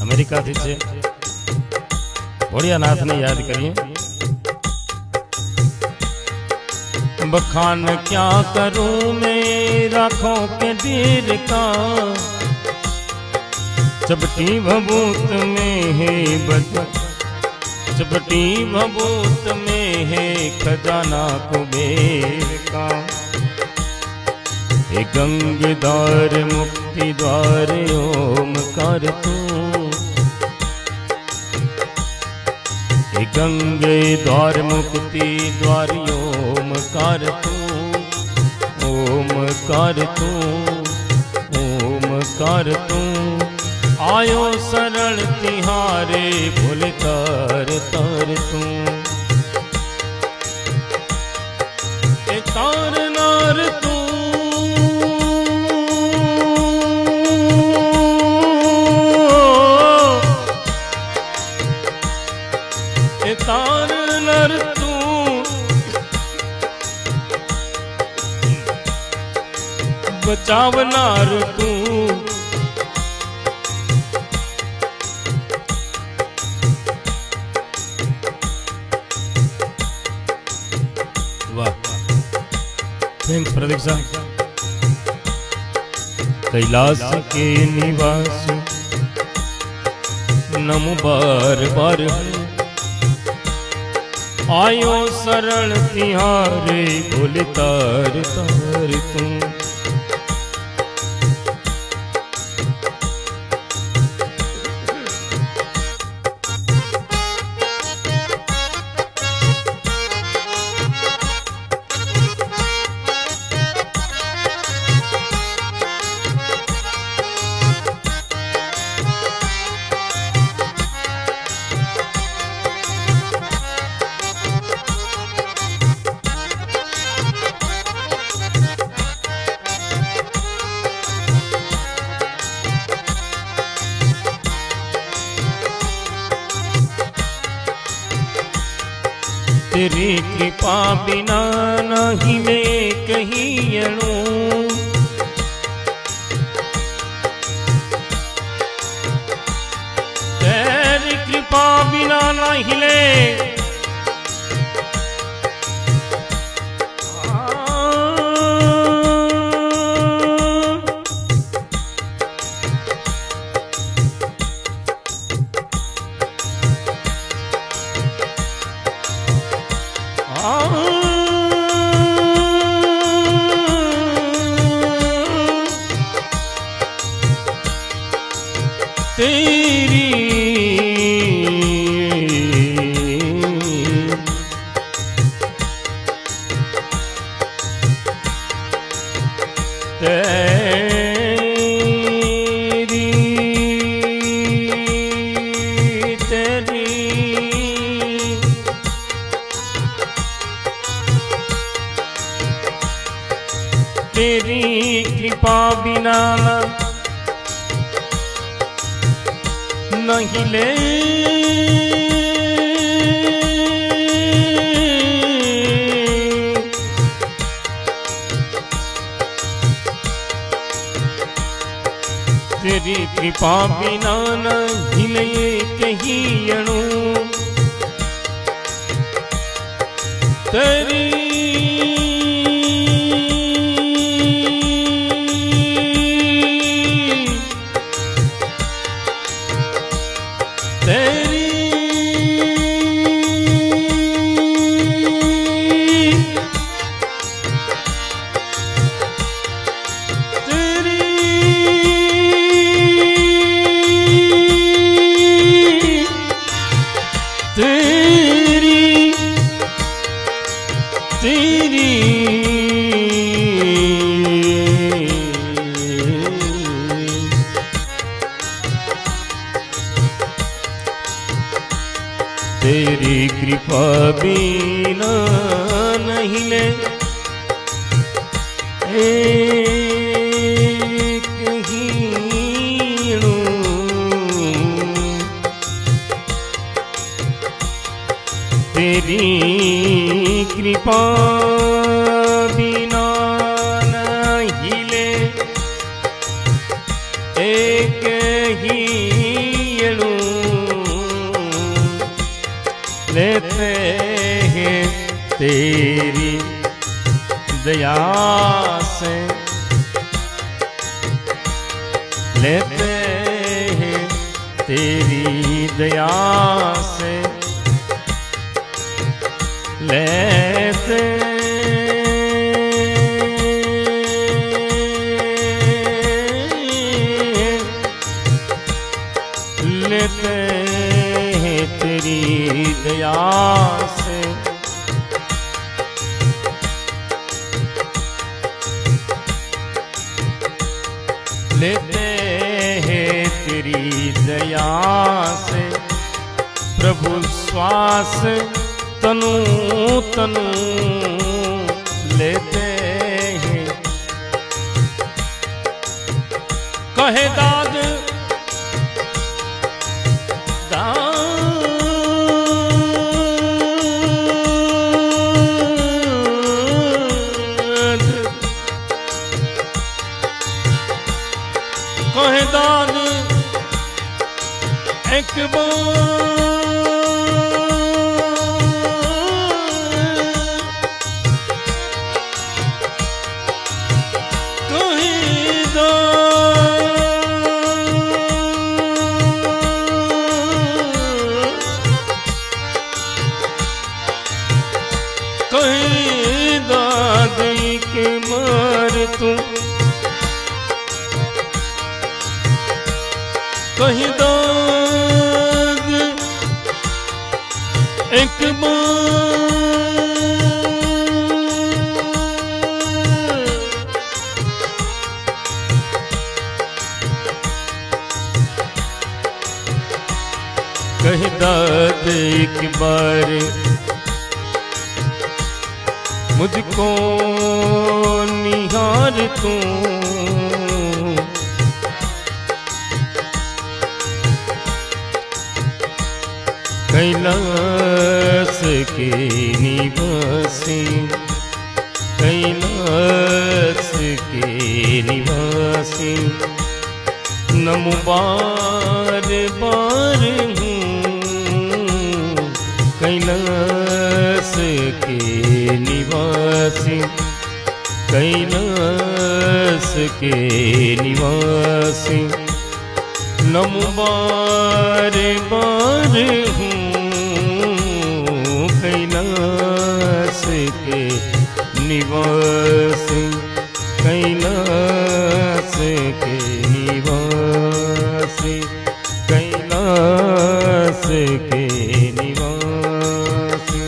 અમેરિકાથી છે. ભોળિયાનાથને યાદ કરીએ. बखान क्या करूं मैं राखों के दीर का, चपटी भभूत में है चपटी भभूत में है खजाना कुबेर का. ए गंगेदार मुक्ति द्वार ओमकार तू, ए गंगे द्वार मुक्ति द्वार ओमकार तू, ओमकार तू, ओमकार तू. आयो सरल तिहारे भूल तर तर तू. ए तार नार तू, ए तार नर तू, बचावनार तू. वाह, थैंक्स प्रदीक्षा. कैलाश के निवास नमो बार बार आयो सरल तिहारे बोले तार तार तू. तेरी कृपा बिना नहीं मैं कहीं अड़ूं. तेरी कृपा बिना नहीं ले तेरी तेरी कृपा बिना नहीं ले तेरी कृपा बिना नहीं ले कहीं अणु. तेरी तेरी कृपा बिना नहीं ले कहीं तेरी कृपा बिना नहीं ले एक ही तेरी दया से लेते हैं तेरी दया से लेते लेते हैं तेरी दया से लेते हैं तेरी दया से प्रभु श्वास तनु तनु लेते हैं कहे दाद कहे दाद एक कहीं दाद के मार तू कहीं दाद एक कहीं दाद एक बार मुझको निहार तू कैलाश के निवासी कैलाश के निवासी नमो बार बार हूँ कैलाश के निवासी कैलाश के निवासी नमो बार बार हूँ कैलाश के निवासी कैलाश के निवासी कैलाश के निवासी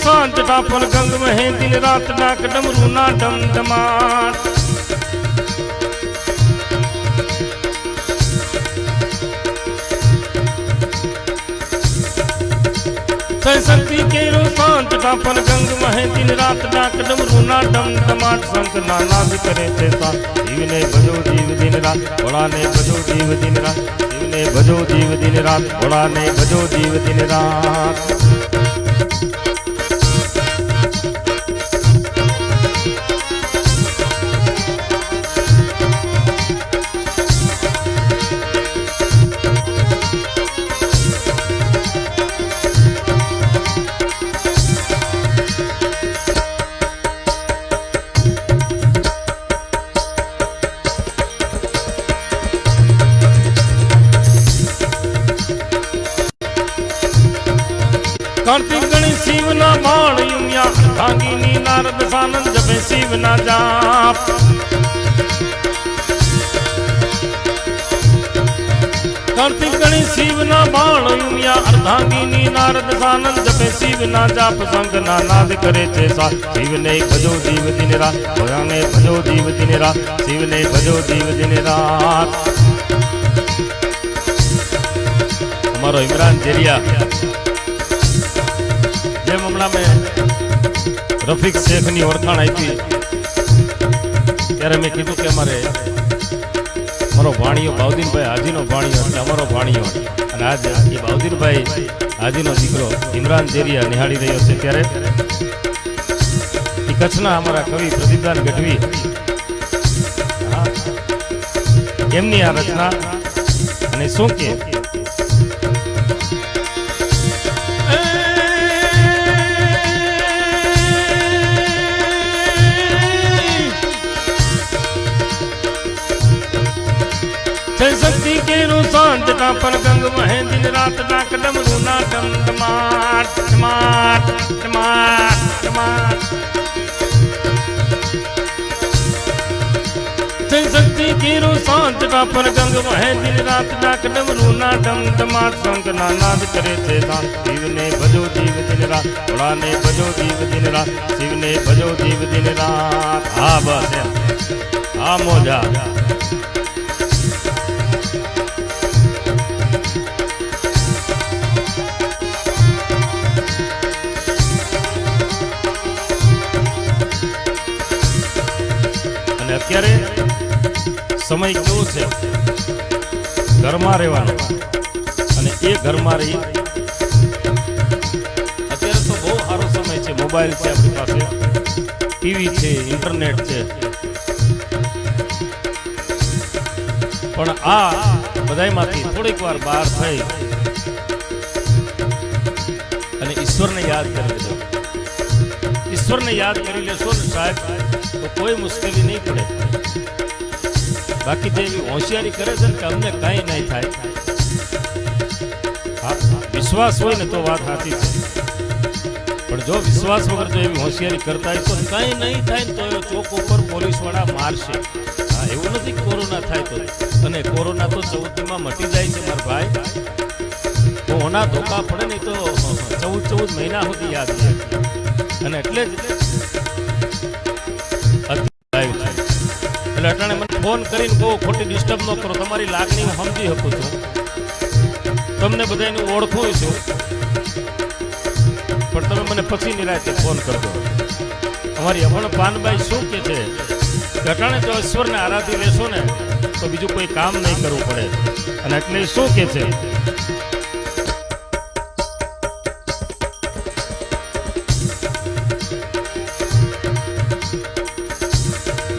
शांत टापन गंग में दिन रात डाक डमरू ना डम डमार शक्ति के रो शांत टापन गंग में दिन रात डाक डमरू ना डम डमार संत नाना भी करे थे सा जीव ने भजो जीव दिन रात भोला ने भजो जीव दिन रात जीव ने भजो जीव दिन रात भोला ने भजो जीव दिन रात कार्तिक गणेश शिव ना बाण युमिया અર્ધાંગીની નારદ સાનંદ જપે શિવ ના જાપ કાર્તિક ગણી શિવ ના બાણ ઉમિયા અર્ધાંગીની નારદ સાનંદ જપે શિવ ના જાપ સંગ ના નાદ કરે છે સા શિવ ને ભજો જીવ દિન રાત ભયાને ભજો જીવ દિન રાત શિવ ને ભજો જીવ દિન રાત અમારો ઇમરાન જેરિયા જેમ હમણાં મેં રફીક શેખની ઓળખાણ આપી ત્યારે મેં કીધું કે મારો ભાણિયો બાઉદીનભાઈ હાજીનો ભાણિયો એટલે અમારો ભાણિયો અને આજ એ બાઉદીનભાઈ હાજીનો દીકરો ઇમરાન જેરિયા નિહાળી રહ્યો છે ત્યારે એ કચ્છના અમારા કવિ પ્રદીપદાન ગઢવી એમની આ રચના અને શું કે शक्ति के रूसांत का पर गंग वह दिन रात ना कदम रूना डम डमार डमार डमार डमार शक्ति के रूसांत का पर गंग वह दिन रात ना कदम रूना डम डमार संग ना नाद करे थे शिव ने भजो जीव दिन रात भोला ने भजो जीव दिन रात शिव ने भजो जीव दिन रात हाँ बस हाँ मोजा અત્યારે સમય કેવો છે ઘરમાં રહેવાનો અને એ ઘરમાં રહી અત્યારે તો બહુ સારો સમય છે મોબાઈલ છે આપણી પાસે ટીવી છે ઇન્ટરનેટ છે પણ આ બધાયમાંથી થોડીક વાર બહાર થઈ અને ઈશ્વરને યાદ કરી લેજો ઈશ્વરને યાદ કરી લેશો ને સાહેબ તો કોઈ મુશ્કેલી નહીં પડે બાકી જે હોશિયારી કરે છે ને કે અમને કાંઈ નહીં થાય વિશ્વાસ હોય ને તો વાત સાચી છે પણ જો વિશ્વાસ વગર જો એવી હોશિયારી કરતા હોય તો કાંઈ નહીં થાય ને તો એ ચોક ઉપર પોલીસવાળા મારશે હા એવું નથી કોરોના થાય તો અને કોરોના તો 14 મટી જાય છે મારા ભાઈ તો ઓના ધોકા પડે નહીં તો 14 મહિના સુધી યાદ છે અને એટલે જ એટલે અટાણે મને ફોન કરીને બહુ ખોટી ડિસ્ટર્બ ન કરો તમારી લાગણી હું સમજી શકું છું તમને બધાને ઓળખું છું પણ તમે મને પછી નિરાતે ફોન કરજો અમારી અમણ પાનભાઈ શું કે છે અટાણે જો ઈશ્વરને આરાધી લેશો ને તો બીજું કોઈ કામ નહીં કરવું પડે અને એટલે શું કે છે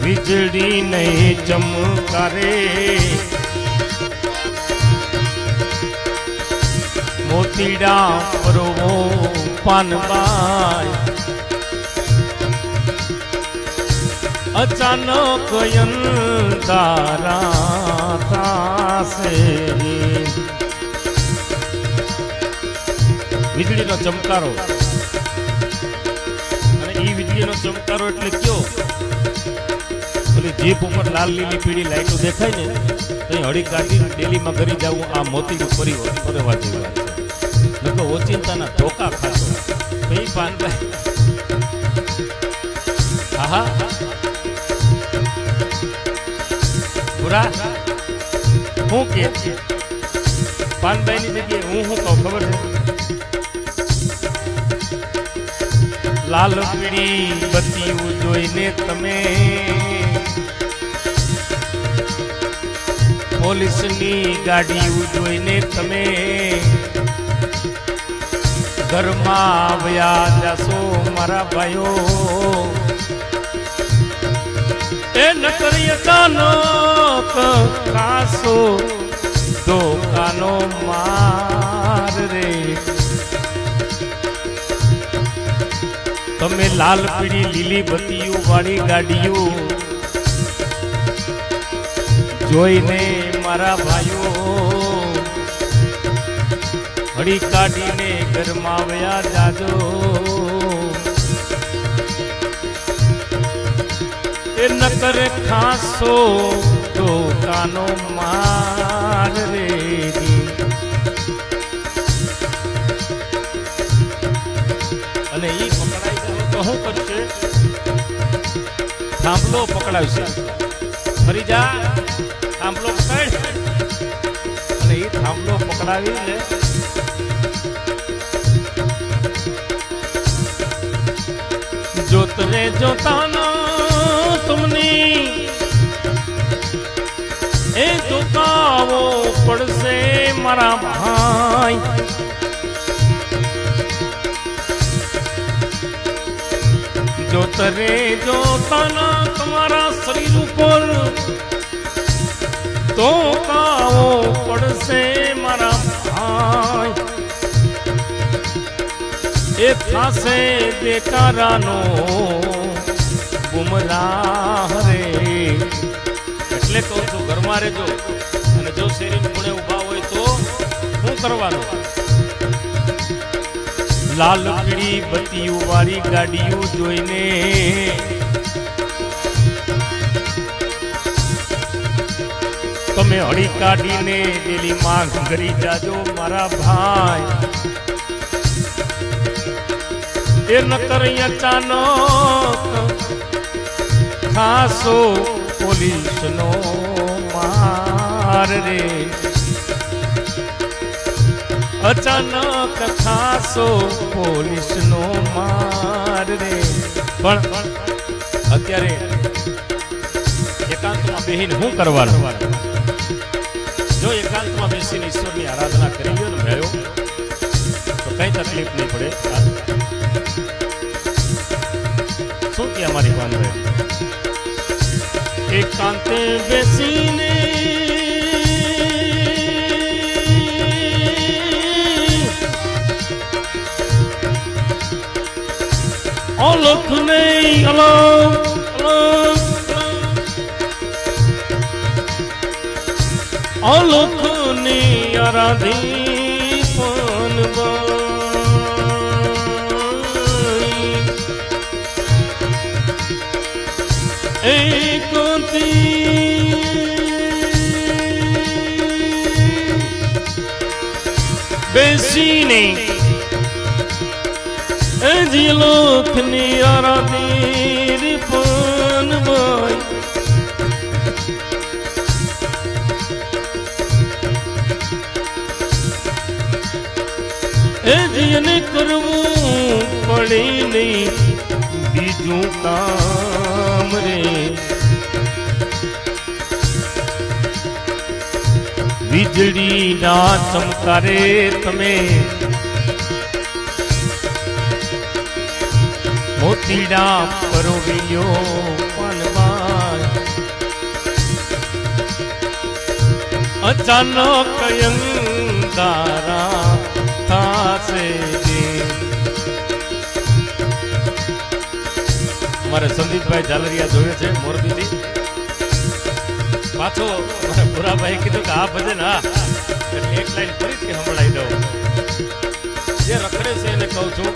વીજળી નહીં ચમકારે મોતીડા પરવો પાનબાઈ અચાનક અંધારા થાશે વીજળીનો ચમકારો અને ઈ વીજળીનો ચમકારો એટલે કયો જીપ ઉપર લાલ લીલી પીળી લાઈટો દેખાય ને તો હળી કાઢી ડેલીમાં ઘરી જવું આ મોતી ફરવા જેવી વાત છે ન તો ઓચિંતાના ધોકા ખાતો કઈ પાનભાઈ આહા પૂરા હું કે પાનભાઈની જગ્યાએ હું કહું ખબર છે લાલ પીળી બત્તીઓ જોઈને તમે પોલીસની ગાડીઓ જોઈને તમે ઘરમાં આવ્યા જાશો મારા ભાઈઓ એ નકરી અચાનક ખાસો ધોકાનો માર રે તમે લાલ પીળી લીલી બત્તીઓ વાળી ગાડીઓ જોઈને મારા ભાઈઓ હળી કાઢીને ઘરમાં આવ્યા જાજો એ ન કરે ખાસો તો કાનો માર રે અને ઈ પકડાઈ ગયો તો શું કરશે થાંભલો પકડાવશે ફરી જા થાંભલો પકડ અને ઈ થાંભલો પકડાવીને જોતરે જોતાનો तुमनी ए दुकावो पड़से मारा भाई जो तरे जो ताना तुम्हारा शरीर ऊपर तो कावो पड़से मारा भाई ए थासे बेकारानो ગુમરાહ રે એટલે કહું છું ઘરમાં રહેજો અને જો શેરી ખૂણે ઊભા હોય તો શું કરવાનું લાલ પીળી બત્તીઓ વાળી ગાડીઓ જોઈને તમે હળી કાઢીને ડેલી માંગ કરી જાજો મારા ભાઈ એ ન કરી અચાનક ખાસો પોલીસ નો માર રે અચાનક ખાસો પોલીસ નો માર રે પણ અત્યારે એકાંતમાં બેહીને શું કરવાનું જો એકાંતમાં બેસીને ઈશ્વરની આરાધના કરી લો ને ભાઈઓ તો કઈ તકલીફ નહીં પડે શું કે અમારી પાનભાઈ एकांते बेसीने अलख नहीं अलख नहीं आराधी पन बेसीने लोखनी आराधी पन भाई जीने करवू पड़े नहीं बीजू काम रे વીજળી ના ચમકારે તમે મોતીડા પરોવ્યો પાનવાય અચાનક અંધારા થાશે મારે સંદીપભાઈ ઝાલરિયા જોવે છે મોરબીથી પાછો મારા ભૂરાભાઈ કીધું કે આ ભજન હા એટલે એક લાઈન ફરીથી સંભળાઈ દઉં જે રખડે છે એને કહું છું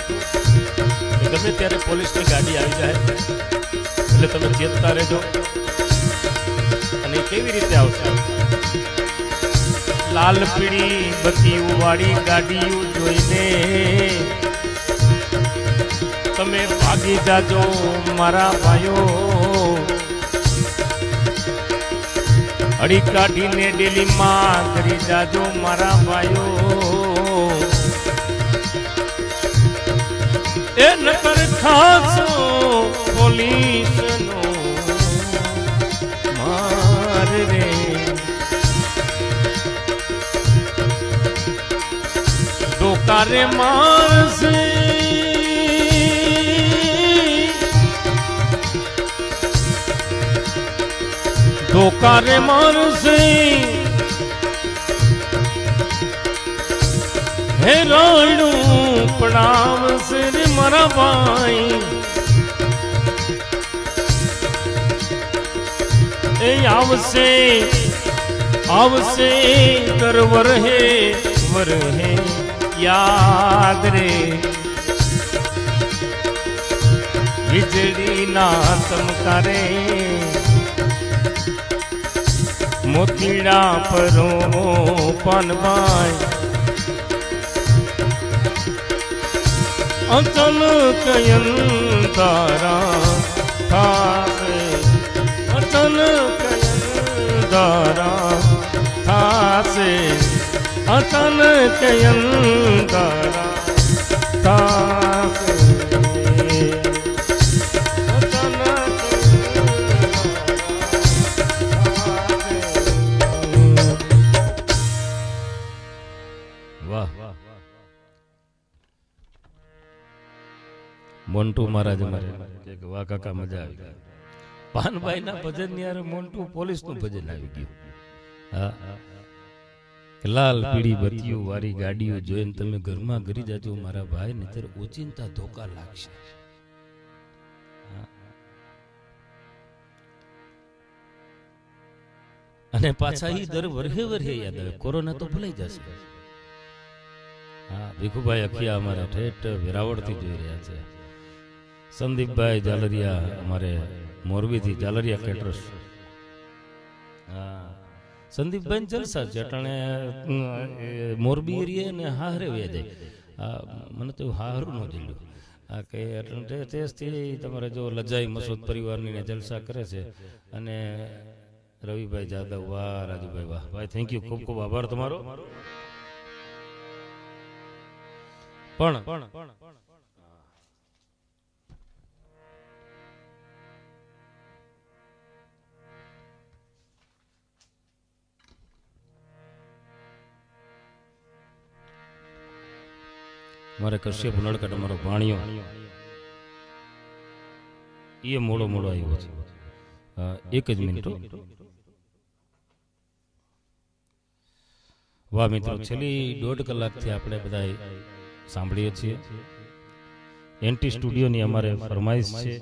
કે ગમે ત્યારે પોલીસની ગાડી આવી જાય એટલે તમે ચેતતા રહેજો અને કેવી રીતે આવશે લાલ પીળી બત્તીઓ વાળી ગાડીઓ જોઈને તમે ભાગી જાજો મારા ભાઈઓ હળી કાઢીને ડેલી માં કરી જાજો મારા ભાઈઓ એ નકર ખાસો પોલીસ નો માર રે ડોકારે મારશે ડોકારે મારશે હે રાયડું પડાવશે રે મારા ભાઈ એ આવશે આવશે દર વરહે યાદ રે વીજળીના ચમકારે મોતીડા પરો પાનભાઈ અચલ કયન તારા થારે અચલ કયન તારા થાસે અચલ કયન તારા થાસે મોન્ટુ મહારાજ વાહ કાકા મજા આવી ગઈ. પાનભાઈ ના ભજન ની યાર મોન્ટુ પોલીસ નું ભજન આવી ગયું. હા, લાલ પીળી બત્તીઓ વાળી ગાડીઓ જોઈને તમે ઘરમાં ઘરી જાજો મારા ભાઈ, નહીતર ઓચિંતા ધોકા લાગશે. અને પાછા ઈ દર વર્ષે યાદ આવે. કોરોના તો ભૂલાઈ જશે. હા, ભીખુભાઈ અખિયા અમારા ઠેઠ વેરાવળથી જોઈ રહ્યા છે. સંદીપભાઈ જાલરિયા અમારે મોરબીથી જાલરિયા કેટરસ. હા, સંદીપભાઈ જલસા છે અટાણે મોરબી એરિયા ને હારે વ્યા જાય. મને તો હારું ન જોયું. આ કે તેજથી તમારે જો લજાઈ મસૂદ પરિવારની જલસા કરે છે. અને રવિભાઈ જાદવ, વાહ રાજુભાઈ વાહ ભાઈ, થેન્ક યુ, ખૂબ ખૂબ આભાર તમારો. પણ મારે કશ્યપ નડકટ અમારો ભાણિયો એ મોડો આવ્યો છે. એક જ મિનિટ. વાહ મિત્રો, છેલ્લી 1.5 કલાકથી આપણે બધા સાંભળીએ છીએ. એન્ટી સ્ટુડિયોની અમારે ફરમાઈશ છે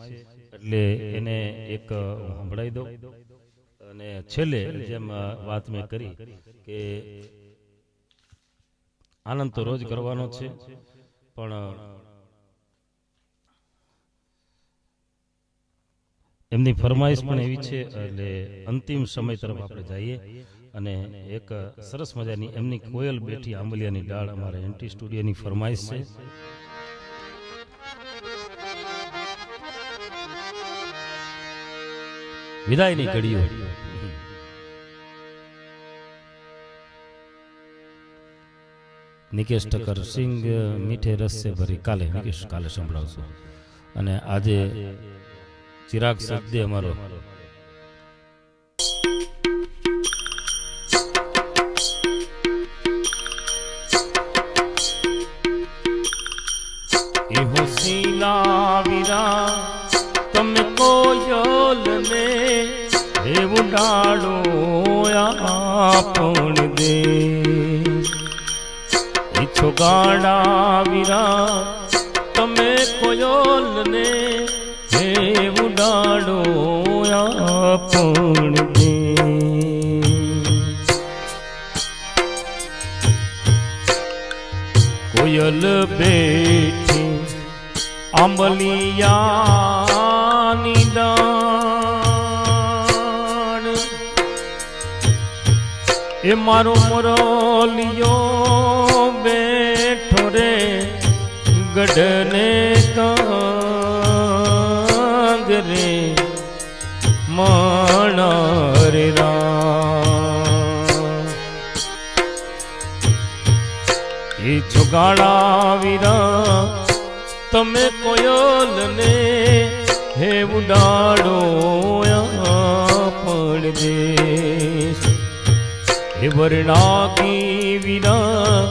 એટલે એને એક સંભળાવી દો. અને છેલ્લે જેમ વાત મેં કરી કે આનંદ તો રોજ કરવાનો છે, પણ એમની ફરમાઈશ પણ એવી છે એટલે અંતિમ સમય તરફ આપણે જઈએ. અને એક સરસ મજાની એમની કોયલ બેઠી આંબલિયાની ડાળ અમારે એન્ટી સ્ટુડિયોની ફરમાઈશ છે. વિદાયની ઘડીઓ. નિકેશ ઠક્કર સિંગ મીઠે રસ સે ભરી. કાલે નિકેશ કાલે સંભળાવશો. અને આજે ચિરાગ સજ્જે અમારો વીરા તમે કોયલ ને એવું ડાળો આપણ દે. ઈચ્છો ગાડા વીરા તમે કોયલ ને એવું ડાળો આપણ દે. કોયલ બેઠી આંબલિયાની ડાળ એ મારો મોરલિયો બેઠો રે ગઢને કાંગરે મણરે એ છુગાડા વીરા તમે કોયલ ને હે ઉડાડો પણ દેશ. હે વરણાગી વીરા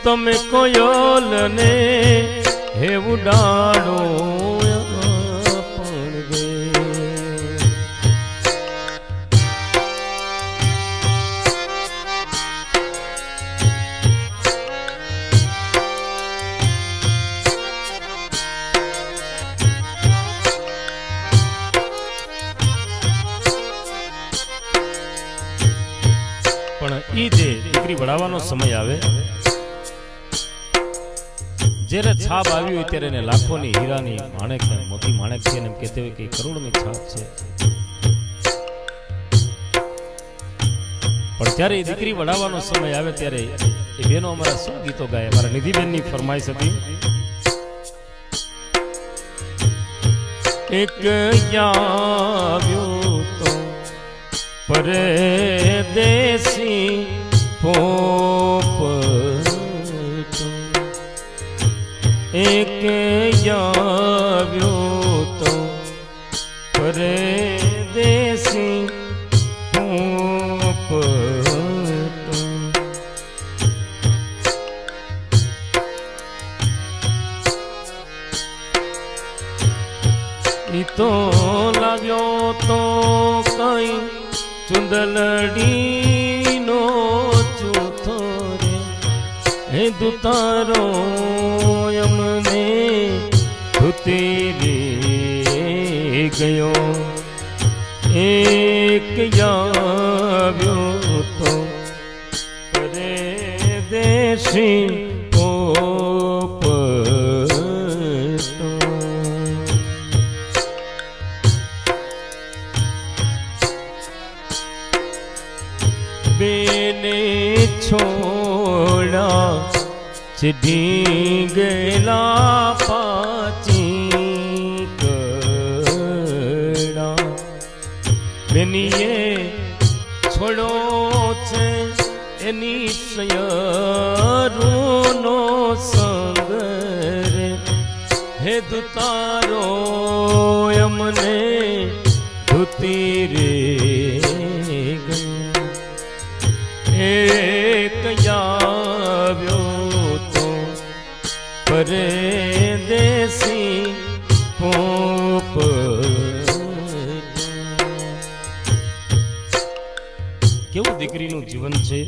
તમે કોયલ ને હે ઉડાડો પણ દેશ. પણ ઈ જે દીકરી વડાવવાનો સમય આવે, જ્યારે છાપ આવી હોય ત્યારે એને લાખોની હીરાની માણેક મોતી માણેક છે એમ કહેते હોય કે કરોડની છાપ છે. પણ ત્યારે એ દીકરી વડાવવાનો સમય આવે ત્યારે એ બહેનો અમારા શું ગીતો ગાય. અમારા નિધિબેનની ફરમાઈશ હતી, એક આવ્યો તો પરદેશી પોપટો, એક આવ્યો તો પરદેશી પોપટો, ઈ તો લાવ્યો તો કઈ ચુંદલડીનો ચૂથો રે, હે દુતારો અમને ધૂતી રે ગયો, એક આવ્યો તો પરદેશી પોપટો. બેને છોડા ચઢી ગયેલા પાચી કડા, બેનીએ છોડો છે એની સયરૂનો સંગ રે, હે દુતારો અમને ધૂતી રે ગયો, એક આવ્યો તો પરદેશી પોપટ. કેવું દીકરીનું જીવન છે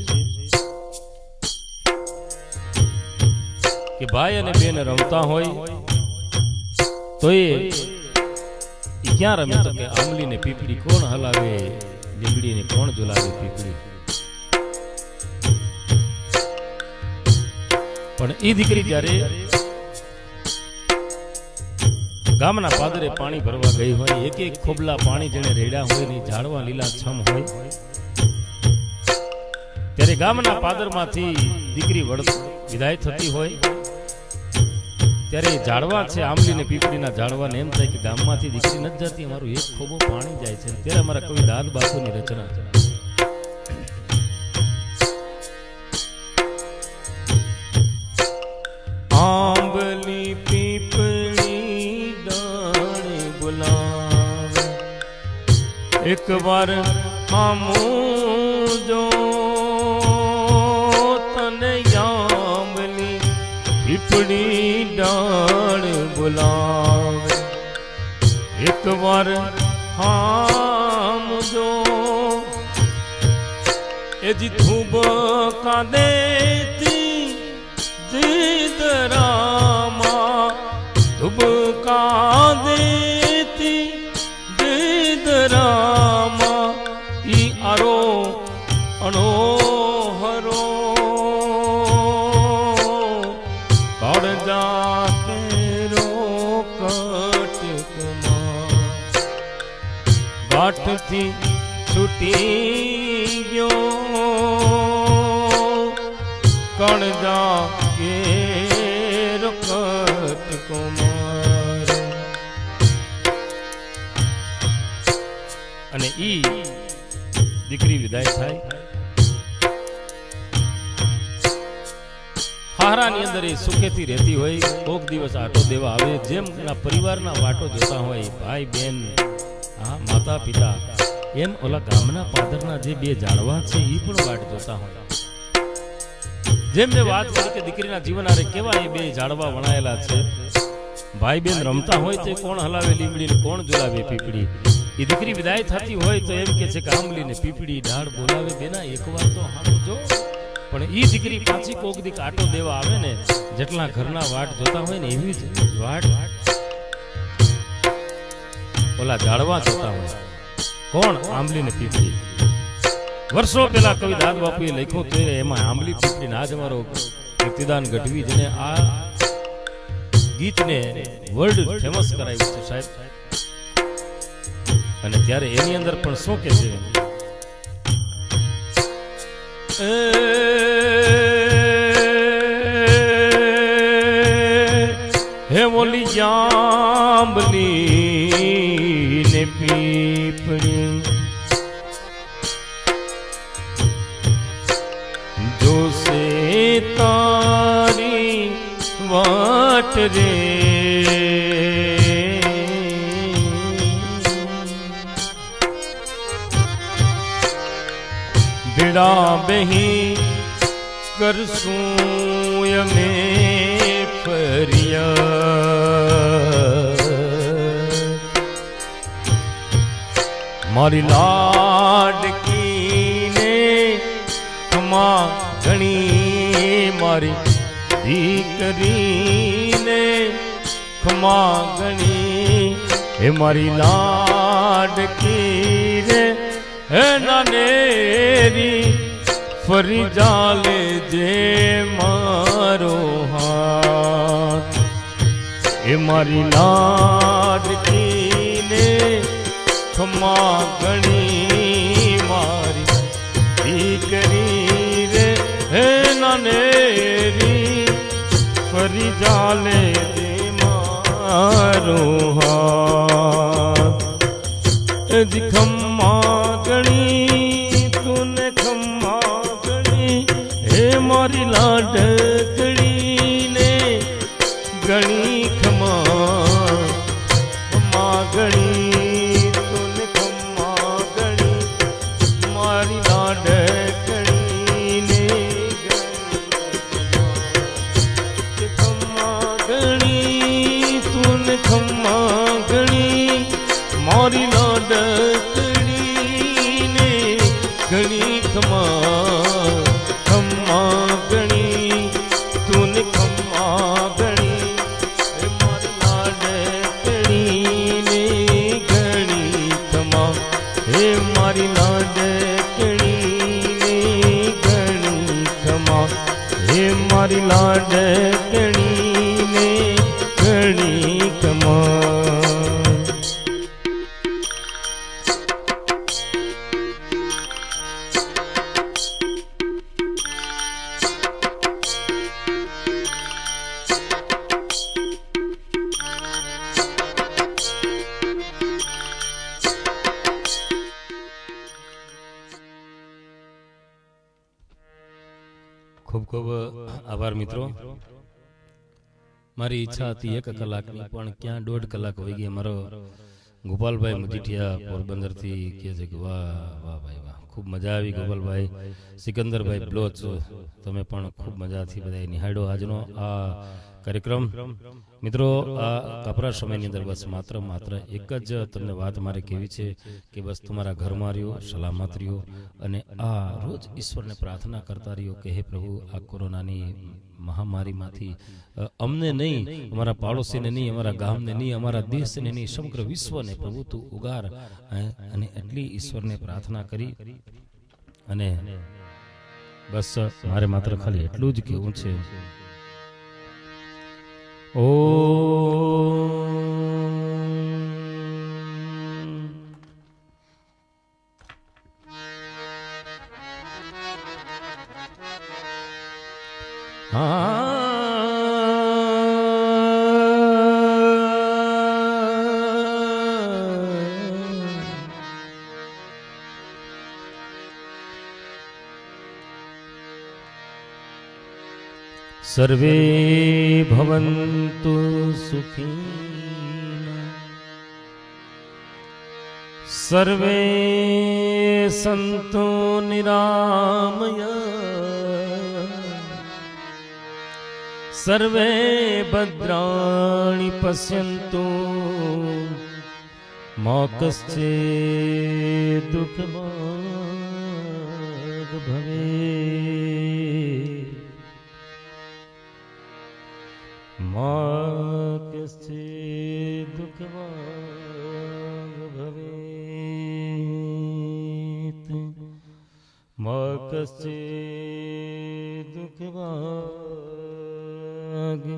કે ભાઈ અને બેન રમતા હોય તો એ ક્યાં રમે તો કે આંબલી ને પીપળી કોણ હલાવે, લીમડી ને કોણ ઝુલાવે પીપળી. પણ એ દીકરી જ્યારે ગામના પાદરે પાણી ભરવા ગઈ હોય, એક એક ખોબલા પાણી જેને રેડ્યા હોય ને ઝાડવા લીલા છમ હોય, ત્યારે ગામના પાદરમાંથી દીકરી વિદાય થતી હોય ત્યારે ઝાડવા છે આંબલી ને પીપળીના ઝાડવાને એમ થાય કે ગામમાંથી દીકરી નથી જતી, અમારું એક ખોબો પાણી જાય છે. ત્યારે અમારા કવિ દાદ બાપુની રચના છે, આંબલી પીપળી ડાળે બોલાવે, એક વાર આમું જો તને આંબલી પીપળી ડાળ બોલાવે, એક વાર આમ જો એ જી ધૂબ કાંદેતી દીદરામાં, ધુબકા દેતી દીદરામાં, ઈ આરો અણોહરો કાળજા કેરો કટકમાં, ગાંઠથી છૂટી ગયો કણજા કેરો કટકમાં. અને ઈ દીકરી વિદાય થાય, હારાની અંદર એ સુખેથી રહેતી હોય. કોક દિવસ આટો દેવા આવે, જેમ એના પરિવારના વાટો જોતા હોય, ભાઈ બેન માતા પિતા, એમ ઓલા ગામના પાદરના જે બે ઝાડવા છે એ પણ વાટ જોતા હોય. જેમ મેં વાત કરી કે દીકરીના જીવન આરે કેવા એ બે ઝાડવા વણાયેલા છે, ભાઈ બેન રમતા હોય તો કોણ હલાવે લીમડી ને કોણ ઝુલાવે પીપળી. એ દીકરી વિદાય થતી હોય તો એમ કે છે કે આંબલી ને પીપળી ઢાળ બોલાવે, બેના એકવાર તો સાંભળજો. પણ ઈ દીકરી પાછી કોક દીક આટો દેવા આવે ને, જેટલા ઘરના વાટ જોતા હોય ને એવી જ વાટ ઓલા ઝાડવા જોતા હોય. કોણ? આંબલી ને પીપળી. વર્ષો પહેલા કવિ દાદ બાપુએ લખ્યો તો એમાં આંબલી પીપળી ના જ અમારો કીર્તિદાન ગઢવી, જેને આ ગીતને વર્લ્ડ ફેમસ કરાવ્યું છે સાહેબ. અને ત્યારે એની અંદર પણ શું કે છે, હે ઓલી જાંબલી ને પીપળી જો સે તારી વાટ રે, ભેડા બહી કરશું અમે ફરિયાદ, મારી લાડકીને ખમા ઘણી, મારી દીકરીને ખમા ઘણી, હે મારી લાડકી રે હે નાનેરી ફરી જાલે જે મારો હાથ, એ મારી લાડકીને ખમા ઘણી, મારી દીકરી રે હે નાનેરી ફરી જાલે જે મારો હાથ, ખમા ઘણી તુને ખમા ઘણી, હે મારી લાડકડીને ઘણી ખમા, ખમા ઘણી તુને ખમા ઘણી, મારી લાડકડીને ખમા ઘણી તુને ખમા ઘણી, મારી લાડકડીને ઘણી ખમા, ખમા ઘણી તુને ખમા ઘણી, મારી લાડકડીને ઘણી ખમા, હે મારી લાડકડીને ઘણી ખમા, હે મારી લાડકડીને ઘણી ખમા. ખૂબ ખૂબ આભાર મિત્રો. મારી ઈચ્છા હતી 1 કલાકની, પણ ક્યાં 1.5 કલાક વહી ગઈ. મારો ગોપાલભાઈ મજીઠિયા પોરબંદરથી કહે છે કે વાહ વાહ ભાઈ વાહ, ખૂબ મજા આવી ગોપાલભાઈ. સિકંદરભાઈ બ્લોચ, તમે પણ ખૂબ મજાથી બધા નિહાળ્યો આજનો આ કાર્યક્રમ. મિત્રો, આ કપરા સમયની અંદર બસ માત્ર એક જ તમને વાત મારે કહેવી છે કે બસ તમારા ઘરમાં રહ્યો, સલામત રહ્યો, અને આ રોજ ઈશ્વરને પ્રાર્થના કરતા રહ્યો કે હે પ્રભુ, આ કોરોનાની મહામારીમાંથી અમને નહીં, અમારા પાડોશીને નહીં, અમારા ગામને નહીં, અમારા દેશને નહીં, સમગ્ર વિશ્વને પ્રભુ તું ઉગાર. અને એટલી ઈશ્વરને પ્રાર્થના કરી અને બસ મારે માત્ર ખાલી એટલું જ કહેવું છે. ઓ सर्वे भवन्तु सुखिनः, सर्वे सन्तु निरामयाः, सर्वे भद्राणि पश्यन्तु मा कश्चित् दुःखभाग् भवेत्, मा कश्चित् दुःखभाग् भवेत्, मा कश्चित् दुःखभाग्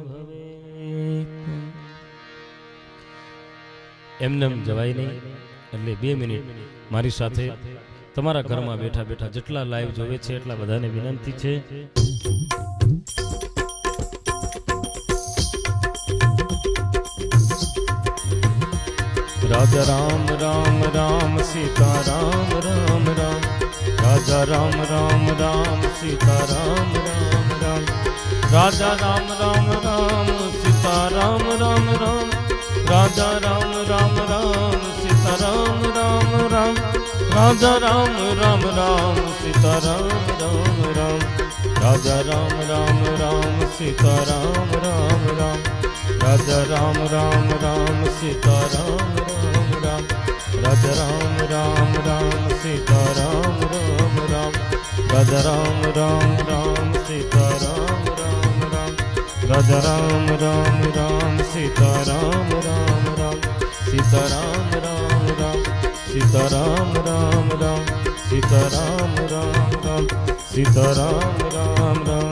भवेत्. એમને એમ જવાય નહીં. એટલે 2 મિનિટ મારી સાથે તમારા ઘરમાં બેઠા બેઠા જેટલા લાઈવ જોવે છે એટલા બધાને વિનંતી છે. રાજા રામ રામ રામ સીતા રામ રામ રામ, રાજા રામ રામ રામ સીતા રામ રામ રામ, રાજા રામ રામ રામ સીતા રામ રામ રામ, રાજા રામ રામ રામ સીતા રામ રામ રામ, રાજા રામ રામ રામ સીતા રામ રામ રામ, રાજા રામ રામ રામ સીતા રામ રામ રામ, રાજા રામ રામ રામ સીતા રામ રામ રામ, રાજા રામ રામ રામ સીતા રામ રામ રામ, રાજા રામ રામ રામ સીતા રામ રામ રામ, રાજા રામ રામ રામ સીતા રામ રામ રામ, સીતા રામ રામ રામ, સીતા રામ રામ રામ, સીતા રામ રામ રામ, સીતા રામ રામ રામ.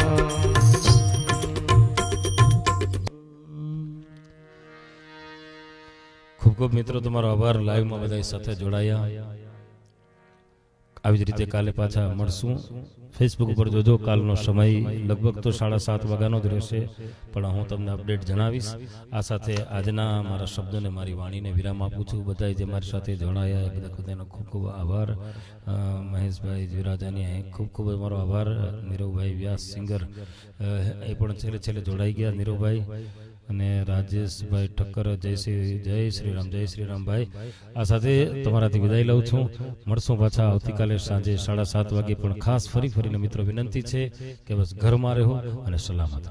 ખૂબ ખૂબ મિત્રો તમારો આભાર. લાઈવમાં બધા સાથે જોડાયા. આવી જ રીતે કાલે પાછા મળશું. ફેસબુક ઉપર જોજો, કાલનો સમય લગભગ તો 7:30 વાગ્યાનો જ રહેશે, પણ હું તમને અપડેટ જણાવીશ. આ સાથે આજના મારા શબ્દોને, મારી વાણીને વિરામ આપું છું. બધાએ જે મારી સાથે જોડાયા એ બધા બધાનો ખૂબ ખૂબ આભાર. મહેશભાઈ જીવરાજાની ખૂબ ખૂબ મારો આભાર. નીરવભાઈ વ્યાસ સિંગર એ પણ છેલ્લે છેલ્લે જોડાઈ ગયા, નીરવભાઈ અને રાજેશભાઈ ઠક્કર. જય શ્રી રામ, જય શ્રી રામ ભાઈ. આ સાથે તમારાથી વિદાય લઉં છું. મળશું પાછા આવતીકાલે સાંજે 7:30 વાગે. પણ ખાસ ફરીને મિત્રો વિનંતી છે કે બસ ઘરમાં રહો અને સલામત રહો.